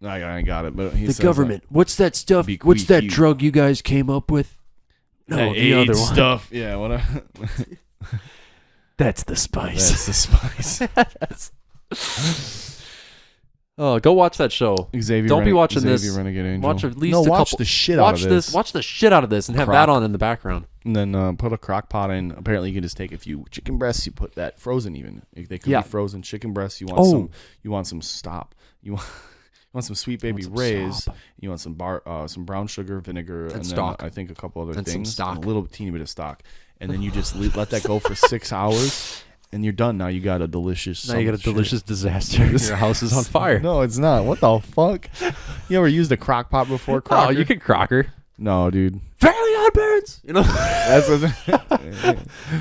I got it. But he says, the government. What's that stuff? What's that drug you guys came up with? No, the other one. Stuff. Yeah, what? That's the spice. That's the spice. Oh, go watch that show. Don't be watching Xavier this. Renegade Angel. Watch at least watch the shit out of this. Watch the shit out of this and have that on in the background. And then put a crock pot in. Apparently, you can just take a few chicken breasts. You put that frozen even. They could be frozen chicken breasts. You want some stop. You want some Sweet Baby Ray's. You want some brown sugar, vinegar, and stock. Then I think a couple other things. Some stock. A little teeny bit of stock. And then you just let that go for 6 hours. And you're done. Now you got a delicious disaster. Your house is on fire. No, it's not. What the fuck? You ever used a crock pot before? Crocker? Oh, you can crocker. No, dude. Fairly Odd Parents. You know. That's what.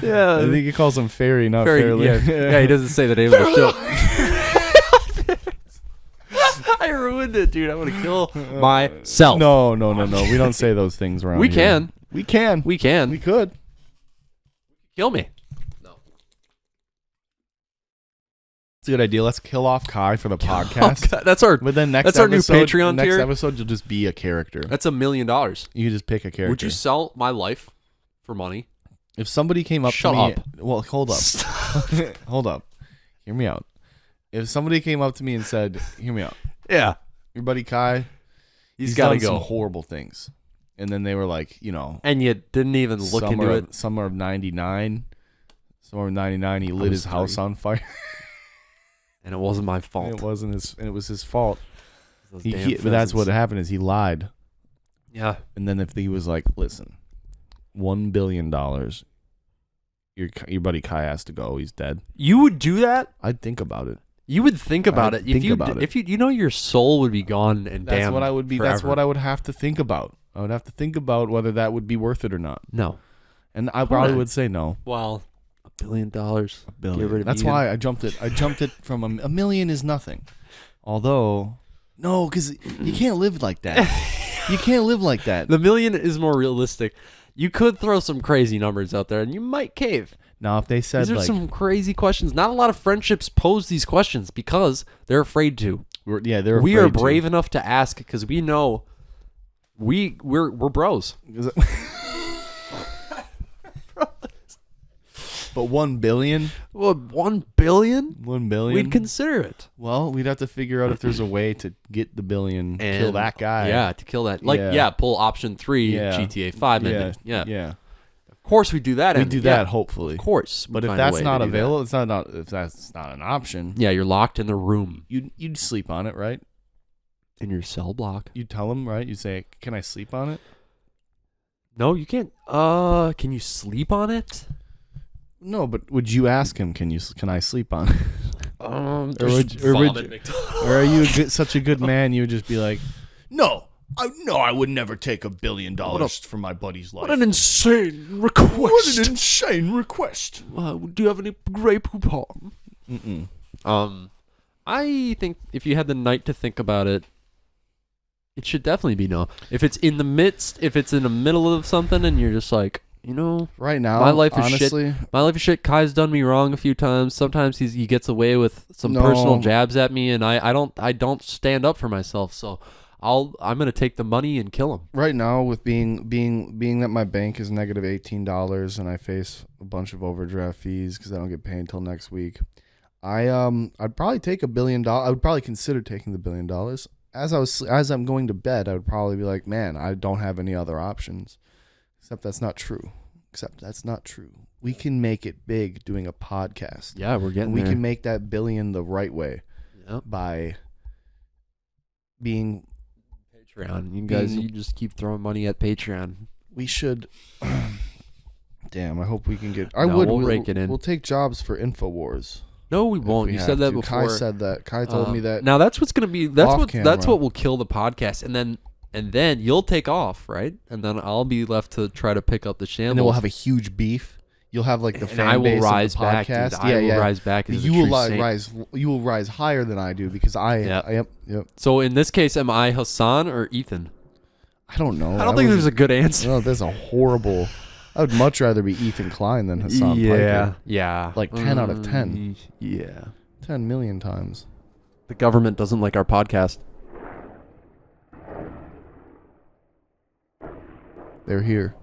Yeah. I think he calls them fairy, not fairly. Yeah, he doesn't say the name of the show. I ruined it, dude. I'm gonna kill myself. No. We don't say those things around. We here. can. We could. Kill me. It's a good idea. Let's kill off Kai for the podcast. That's our. But then that's our new Patreon tier. Next episode, you'll just be a character. That's $1 million. You just pick a character. Would you sell my life for money? If somebody came up to me, well, hold up, hold up, hear me out. If somebody came up to me and said, "Hear me out," yeah, your buddy Kai, he's done some horrible things, and then they were like, and you didn't even look into it. Summer of '99, he lit his house on fire. And it wasn't my fault. It was his fault. But that's what happened is he lied. Yeah. And then if he was like, listen, $1 billion, your buddy Kai has to go. He's dead. You would do that? I'd think about it. You would think about it if your soul would be gone and that's damned what I would be. forever. That's what I would have to think about. I would have to think about whether that would be worth it or not. No. And I probably would say no. Well, $1 billion. $1 billion. That's why I jumped it. I jumped it from a million is nothing. Although, no, because you can't live like that. You can't live like that. The $1 million is more realistic. You could throw some crazy numbers out there, and you might cave. Now, if they said these are some crazy questions. Not a lot of friendships pose these questions because they're afraid to. We are brave enough to ask because we know we're bros. But 1 billion? Well, 1 billion? 1 billion? We'd consider it. Well, we'd have to figure out if there's a way to get the billion, and kill that guy. Yeah, to kill that. Pull option 3, GTA 5. Yeah. Of course we do that. We do that, hopefully. Of course. But if that's not available, if that's not an option. Yeah, you're locked in the room. You'd sleep on it, right? In your cell block. You'd tell him, right? You'd say, can I sleep on it? No, you can't. Can you sleep on it? No, but would you ask him? Can I sleep on it? Or are you such a good man? You would just be like, no, I would never take $1 billion for my buddy's life. What an insane request! What an insane request! Do you have any Grey Poupon? I think if you had the night to think about it, it should definitely be no. If it's in the middle of something, and you're just like, right now, my life is honestly, shit. My life is shit. Kai's done me wrong a few times. Sometimes he gets away with some personal jabs at me, and I don't stand up for myself. So I'm gonna take the money and kill him. Right now, with being that my bank is negative $18 and I face a bunch of overdraft fees because I don't get paid until next week, I'd probably take $1 billion. I would probably consider taking the $1 billion. As I'm going to bed, I would probably be like, man, I don't have any other options. Except that's not true. We can make it big doing a podcast. Yeah, we're getting there. We can make that $1 billion the right way. Yep. By being Patreon. You just keep throwing money at Patreon. We should. Damn, I hope we can get. We'll rake it in. We'll take jobs for InfoWars. No, we won't. You said that before. Kai said that. Kai told me that. Now that's what's gonna be. That's what will kill the podcast, and then you'll take off, right? And then I'll be left to try to pick up the shambles. And then we'll have a huge beef. You'll have like the fan I will base rise of the back. podcast. Dude, I will rise back. As you will rise higher than I do because Yep. So in this case, am I Hassan or Ethan? I don't know. I don't think there's a good answer. No, there's a horrible. I would much rather be Ethan Klein than Hassan Piker. Yeah. Like 10 out of 10. Yeah. 10 million times. The government doesn't like our podcast. They're here.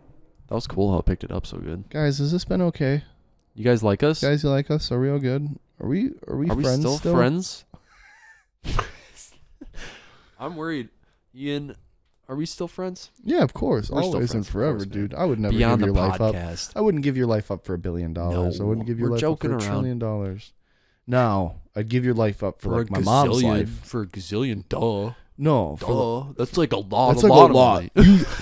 That was cool how I picked it up so good. Guys, has this been okay? You guys like us? Guys, you like us? Are we all good? Are we friends still? Friends? I'm worried. Ian, are we still friends? Yeah, of course. We're always and forever, dude. I would never Beyond give your life podcast. up. I wouldn't give your life up for $1 billion. No, I wouldn't give your life up for $1 trillion. No, I'd give your life up for like my mom's life. For a gazillion, duh. No, that's like a lot. That's like a lot.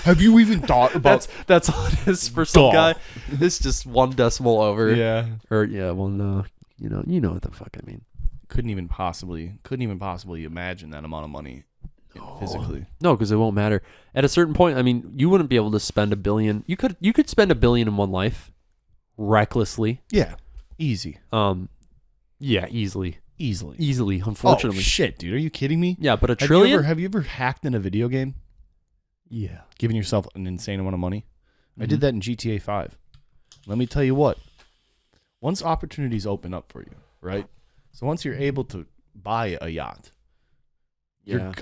Have you even thought about? That's all it is for some guy. It's just one decimal over. Yeah. Or yeah. Well, no. You know what the fuck I mean. Couldn't even possibly imagine that amount of money physically. No, because it won't matter. At a certain point, I mean, you wouldn't be able to spend $1 billion. You could spend $1 billion in one life, recklessly. Yeah. Easy. Yeah, easily. Unfortunately. Oh shit, dude! Are you kidding me? Yeah, but $1 trillion. Have you ever hacked in a video game? Yeah. Giving yourself an insane amount of money. I did that in GTA 5. Let me tell you what. Once opportunities open up for you, right? So once you're able to buy a yacht,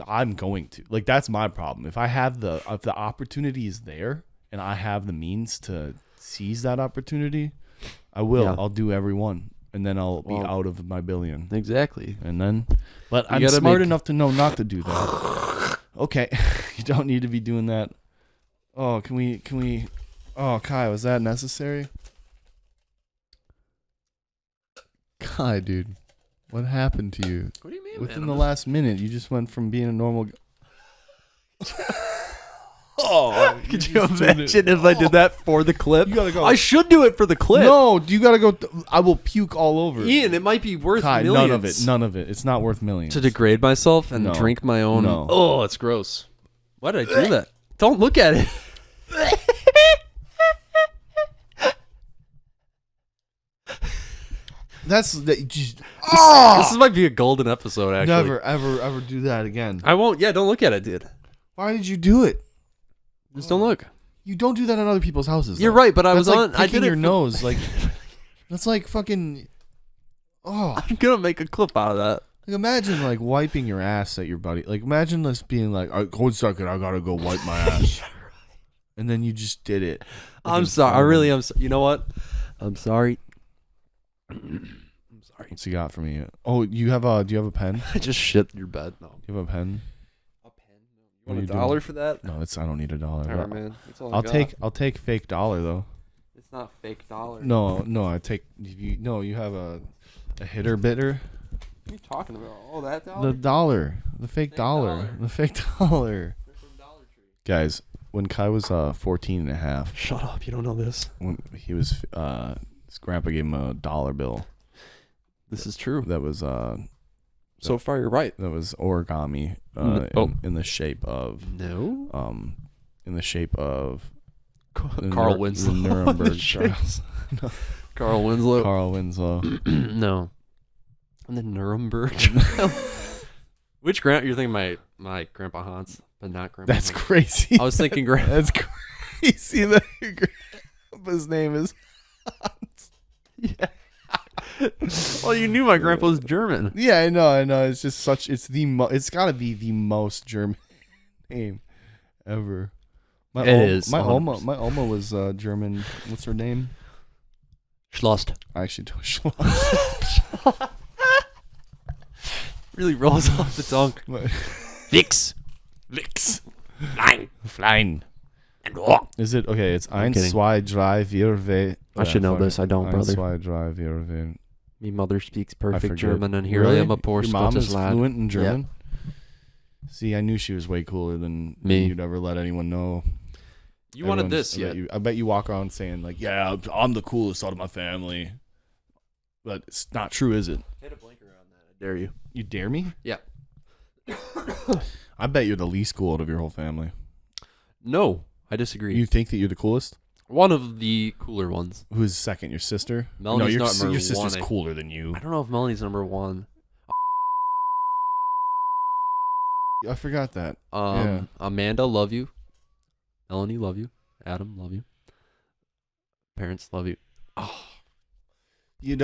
I'm going to. Like that's my problem. If the opportunity is there and I have the means to seize that opportunity, I will. Yeah. I'll do every one. And then I'll be out of my $1 billion. Exactly. And then, but I'm smart enough to know not to do that. Okay, you don't need to be doing that. Oh, can we? Oh, Kai, was that necessary? Kai, dude, what happened to you? What do you mean? Within the last minute, you just went from being a normal. Oh, could you imagine if I did that for the clip? You gotta go. I should do it for the clip. No, you gotta go. I will puke all over. Ian, it might be worth Kai, millions. None of it. It's not worth millions. To degrade myself and drink my own. No. Oh, it's gross. Why did I do that? Don't look at it. This might be a golden episode, actually. Never, ever do that again. I won't. Yeah, don't look at it, dude. Why did you do it? Just don't look. You don't do that in other people's houses. You're though. right, but I That's was like on. I did your it. nose. Like that's like fucking. Oh, I'm gonna make a clip out of that. like imagine like wiping your ass at your buddy. Like imagine us being like, "Hold a second, I gotta go wipe my ass," and then you just did it. I'm sorry. I really am. You know what? I'm sorry. I'm sorry. What's you got for me? Oh, you have a? Do you have a pen? I just shit your bed. No. Do you have a pen? A pen? You want $1 for that? No, I don't need $1. All right, man. That's all I'll take fake dollar though. It's not fake dollar. No, I take you have a hitter bitter. What are you talking about? Oh, that The dollar, the fake dollar, the fake dollar. They're from Dollar Tree. Guys, when Kai was 14 and a half, Shut up! You don't know this. when he was his grandpa gave him a $1 bill. This is true. That was So far, you're right. that was origami in the shape of No. in the shape of Carl Winslow. the Nuremberg trials. Carl Winslow. Carl Winslow. No. And the Nuremberg trial. Which you're thinking my grandpa Hans, but not grandpa. That's Hans. crazy. I was thinking That's crazy that your grandpa's name is Hans. Yeah. Well, you knew my grandpa was German. Yeah, I know. It's just such. It's got to be the most German name ever. My Oma was German. What's her name? Schlost. I actually don't. Schloss. Really rolls off the tongue. Vix. Flying. And walk. Is it okay? It's I'm eins, kidding. zwei, drei, vier, we. I should know this. I don't, Eins, brother. zwei, drei, vier, we. Me mother speaks perfect forget. German, and here Really? I am, a poor Your mom Scottish is lad. fluent in German. See, I knew she was way cooler than Me. you'd ever let anyone know. You wanted this, I yeah? bet I bet you walk around saying like, "Yeah, I'm the coolest out of my family," but it's not true, is it? Hit a blinker on that. I dare you. You dare me? Yeah. I bet you're the least cool out of your whole family. No, I disagree. You think that you're the coolest? One of the cooler ones. Who's second? Your sister? Melanie's no, not number your sister's one. cooler than you. I don't know if Melanie's number one. I forgot that. Yeah. Amanda, love you. Melanie, love you. Adam, love you. Parents, love you. Oh,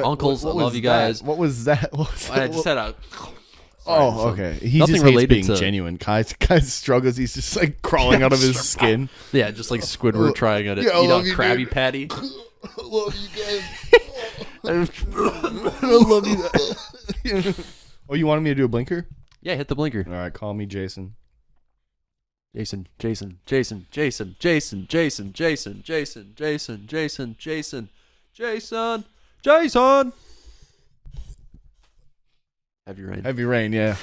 uncles, I love you guys. What was that? I just had a. Oh, okay. He nothing just hates related being to- genuine. Kai struggles. He's just like crawling out of his skin. Yeah, just like Squidward trying to Yeah, I eat love a you, Krabby dude. Patty. I love you guys. I love you guys. Oh, you wanted me to do a blinker? Yeah, hit the blinker. All right, call me Jason. Jason. Heavy rain, yeah.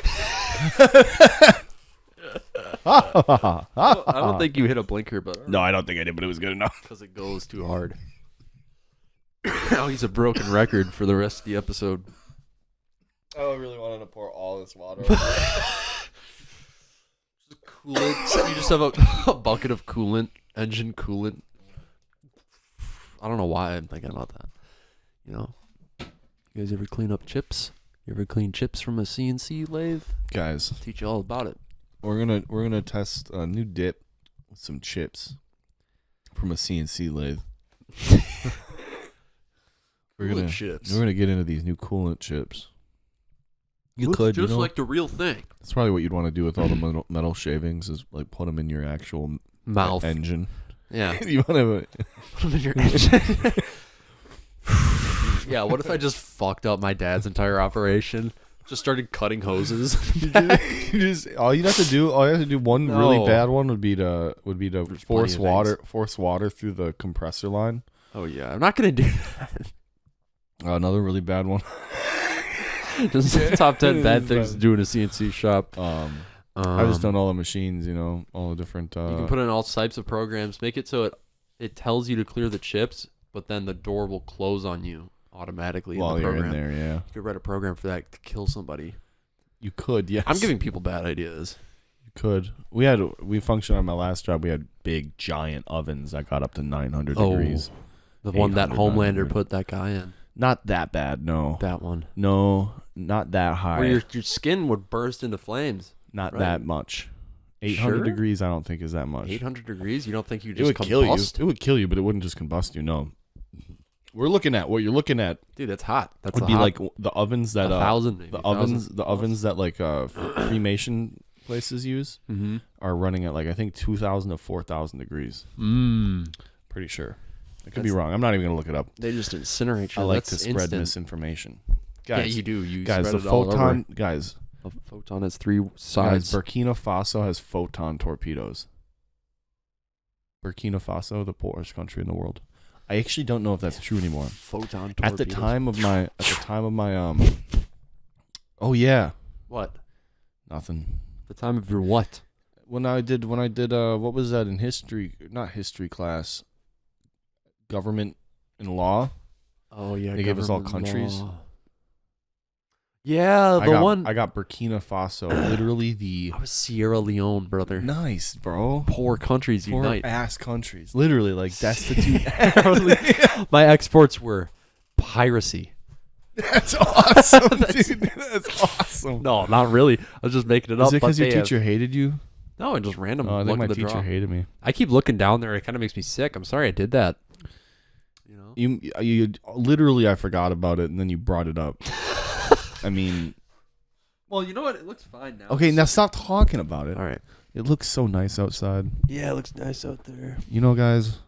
I don't think you hit a blinker, but No, I don't think I did, but it was good enough. because it goes too hard. Now he's a broken record for the rest of the episode. I really wanted to pour all this water. Coolant. You just have a bucket of coolant, engine coolant. I don't know why I'm thinking about that. You know, you guys ever clean up chips? You ever clean chips from a CNC lathe? Guys, I'll teach you all about it. we're gonna test a new dip with some chips from a CNC lathe. We're gonna get into these new coolant chips. You could just like the real thing. That's probably what you'd want to do with all the metal shavings is like put them in your actual Mouth. engine. Yeah. You want to Put them in your engine. Yeah, what if I just fucked up my dad's entire operation? Just started cutting hoses. all you have to do one really No. bad one would be to There's force plenty of water through the compressor line. Oh yeah, I'm not gonna do that. Another really bad one. Just top 10 bad things to do in a CNC shop. I just don't know the machines, all the different. You can put in all types of programs. Make it so it tells you to clear the chips, but then the door will close on you automatically while in the you're program. in there. Yeah, you could write a program for that to kill somebody. You could, yes. I'm giving people bad ideas. You could. We functioned on my last job. We had big giant ovens that got up to 900 degrees. The one that Homelander put that guy in. Not that bad, no. That one. No, not that high. Where your skin would burst into flames. Not that much. 800 degrees, I don't think is that much. 800 degrees? You don't think you just it would kill you? combust? It would kill you, but it wouldn't just combust you. No. We're looking at what you're looking at. Dude, that's hot. That would be like the ovens that 1,000 maybe. the ovens that like cremation places use are running at like I think 2,000 to 4,000 degrees. Pretty sure. I could be wrong. I'm not even gonna look it up. They just incinerate you. I like to spread misinformation. Guys, yeah, you do. You guys, spread the it all over. photon guys. A photon has 3 sides. Burkina Faso has photon torpedoes. Burkina Faso, the poorest country in the world. I actually don't know if that's true anymore. Photon torpedoes. At the time of my oh yeah. What? Nothing. The time of your what? When I did what was that in history? Not history class. Government and law. Oh yeah. They gave us all countries. Law. Yeah, I got Burkina Faso. Literally I was Sierra Leone, brother. Nice, bro. Poor countries unite. Poor ass countries. Literally, like destitute. My exports were piracy. That's awesome, dude. That's awesome. No, not really. I was just making it up. Is it because your teacher hated you? No, just random. I think my teacher draw. hated me. I keep looking down there. It kind of makes me sick. I'm sorry I did that. You literally, I forgot about it, and then you brought it up. I mean, well, you know what? It looks fine now. Okay, now stop talking about it. All right. It looks so nice outside. Yeah, it looks nice out there. Guys,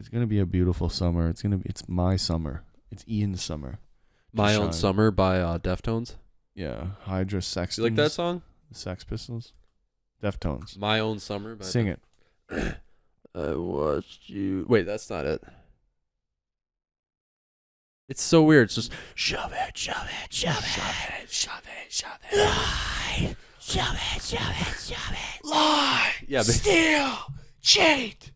it's gonna be a beautiful summer. It's my summer. It's Ian's summer. My Own Summer by Deftones. Yeah, Hydra Sex. You like that song? The Sex Pistols. Deftones. My Own Summer. By Sing it. I watched you. Wait, that's not it. It's so weird. It's just shove it, shove it, shove it, shove it, shove it, lie, shove it, shove it, shove it, lie, steal, cheat,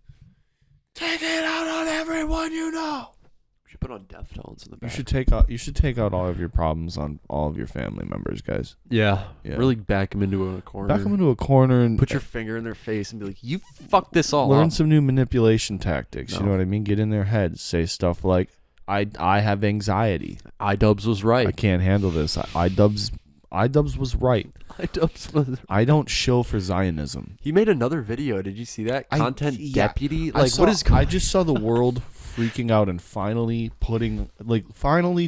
take it out on everyone you know. We should put on Deftones in the back. You should take out all of your problems on all of your family members, guys. Yeah. Really back them into a corner. Back them into a corner and put your finger in their face and be like, "You fucked this all Learn up." some new manipulation tactics. No. You know what I mean? Get in their heads. Say stuff like, I have anxiety. iDubbbz was right. I can't handle this. iDubbbz was right. iDubbbz was right. I don't shill for Zionism. He made another video. Did you see that? Content deputy? What is going on? I just saw the world freaking out and finally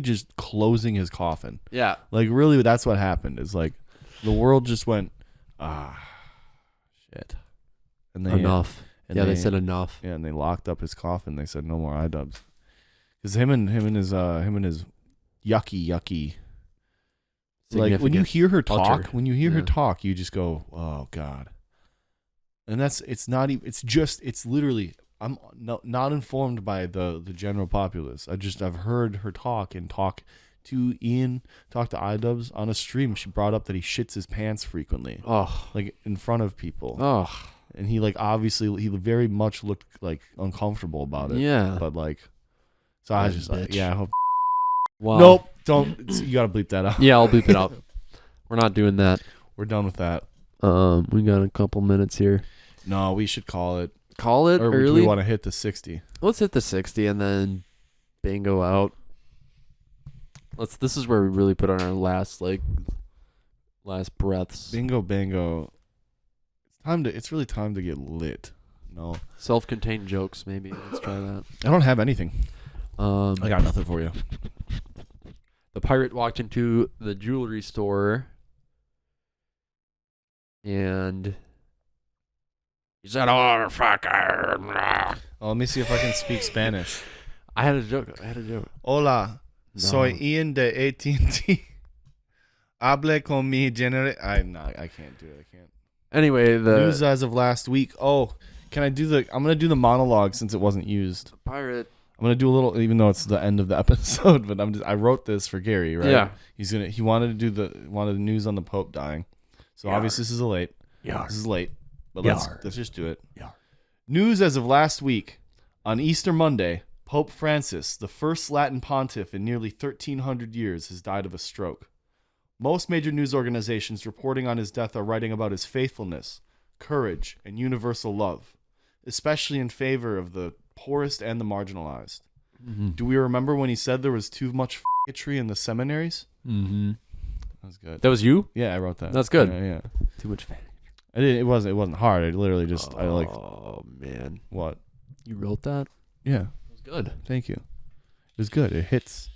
just closing his coffin. Yeah. Like, really, that's what happened. Is like the world just went, shit. And they, enough. They said enough. Yeah, and they locked up his coffin. They said no more iDubbbz. Because him and his yucky. Like when you hear her talk, you just go, oh God. And it's literally, I'm not informed by the general populace. I've heard her talk to Ian, talk to iDubbbz on a stream. She brought up that he shits his pants frequently. Oh, like in front of people. Oh, and he he very much looked like uncomfortable about it. Yeah, but like. So I was just like, I hope. Wow. Nope, don't. You gotta bleep that out. Yeah, I'll bleep it out. We're not doing that. We're done with that. We got a couple minutes here. No, we should call it. Call it or early. Or do we want to hit the 60? Let's hit the 60 and then bingo out. This is where we really put on our last breaths. Bingo bango. It's really time to get lit. No. Self-contained jokes, maybe. Let's try that. I don't have anything. I got nothing for you. The pirate walked into the jewelry store and he said, "Oh, fucker." Oh, let me see if I can speak Spanish. I had a joke. Hola, soy Ian de AT&T. Hable con mi general. I can't do it. I can't. Anyway, the news as of last week. Oh, can I do I'm gonna do the monologue since it wasn't used. Pirate. I'm gonna do a little, even though it's the end of the episode. But I wrote this for Gary, right? Yeah. He wanted to do the news on the Pope dying. So obviously this is late. This is late, but let's just do it. News as of last week. On Easter Monday, Pope Francis, the first Latin pontiff in nearly 1,300 years, has died of a stroke. Most major news organizations reporting on his death are writing about his faithfulness, courage, and universal love, especially in favor of the poorest and the marginalized. Mm-hmm. Do we remember when he said there was too much f***atry in the seminaries? Mm-hmm. That was good. That was you? Yeah, I wrote that. That's good. Yeah. Too much f***. It wasn't hard. I literally just Oh man. What? You wrote that? Yeah. It was good. Thank you. It was good. It hits.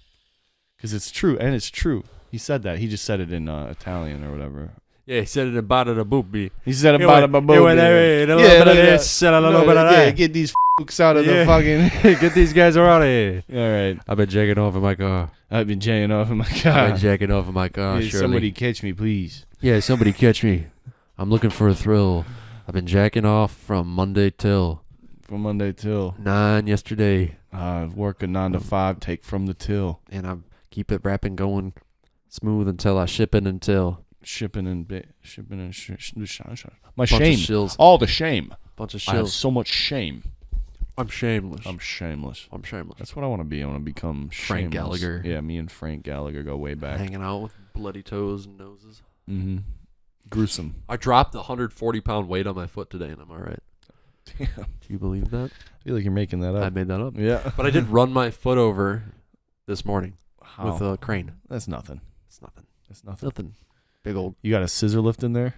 Because it's true, and it's true. He said that. He just said it in Italian or whatever. Yeah, he said it about the boopy. He said about the boopy. Yeah, get these f***s out of the fucking... Get these guys around here. All right. I've been jacking off in my car. I've been jacking off in my car. Yeah, somebody catch me, please. Yeah, somebody catch me. I'm looking for a thrill. I've been jacking off from Monday till 9 yesterday. Work a 9 to 5, take from the till. And I keep it rapping going smooth until I shipping until. Shipping and my bunch shame. Of shills. All the shame. Bunch of I have shills. so much shame. I'm shameless. I'm shameless. That's what I want to be. I want to become Frank shameless. Gallagher. Yeah, me and Frank Gallagher go way back. Hanging out with bloody toes and noses. Mm-hmm. Gruesome. I dropped a 140-pound weight on my foot today, and I'm all right. Damn. Do you believe that? I feel like you're making that up. I made that up. Yeah. But I did run my foot over this morning How? with a crane. That's nothing. It's nothing. That's nothing. Nothing. Big old. You got a scissor lift in there?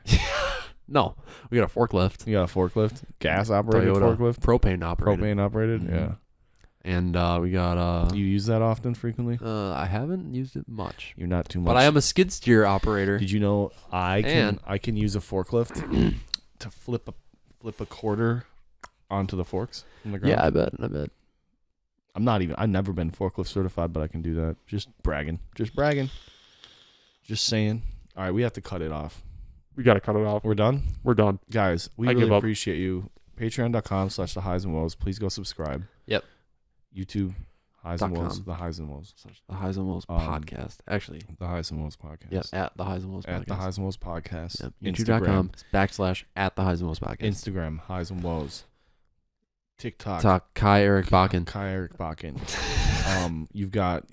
No. We got a forklift. You got a forklift? Gas operated Toyota forklift? Propane operated. Propane operated? Mm-hmm. Yeah. And we got Do you use that often, frequently? I haven't used it much. You're not too much. But I am a skid steer operator. Did you know I can use a forklift to flip a quarter onto the forks from the ground? Yeah, I bet. I've never been forklift certified, but I can do that. Just bragging. Just saying. All right, we have to cut it off. We got to cut it off. We're done? We're done. Guys, we really appreciate you. Patreon.com/The Highs and Woes. Please go subscribe. Yep. YouTube, Highs and Woes. The Highs and Woes. The Highs and Woes podcast. Actually. The Highs and Woes podcast. Yep, at The Highs and Woes podcast. At The Highs and Woes podcast. Yep. YouTube.com /at The Highs and Woes podcast. Instagram, Highs and Woes. TikTok. Kai Eric Bakken. You've got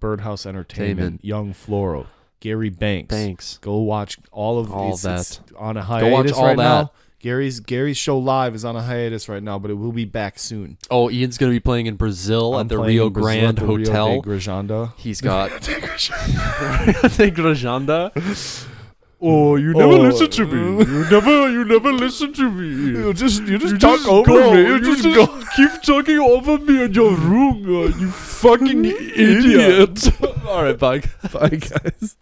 Birdhouse Entertainment, Young Floral, Gary Banks. Go watch all that. It's on a hiatus. Go watch all right that. Now. Gary's show live is on a hiatus right now, but it will be back soon. Oh, Ian's going to be playing in Brazil at the Rio Grande Hotel. Rio de Grajanda. He's got Grajanda. Oh, you never listen to me. You never listen to me. You just talk over me. You just keep talking over me in your room. You fucking idiot. All right, bye. Bye, guys.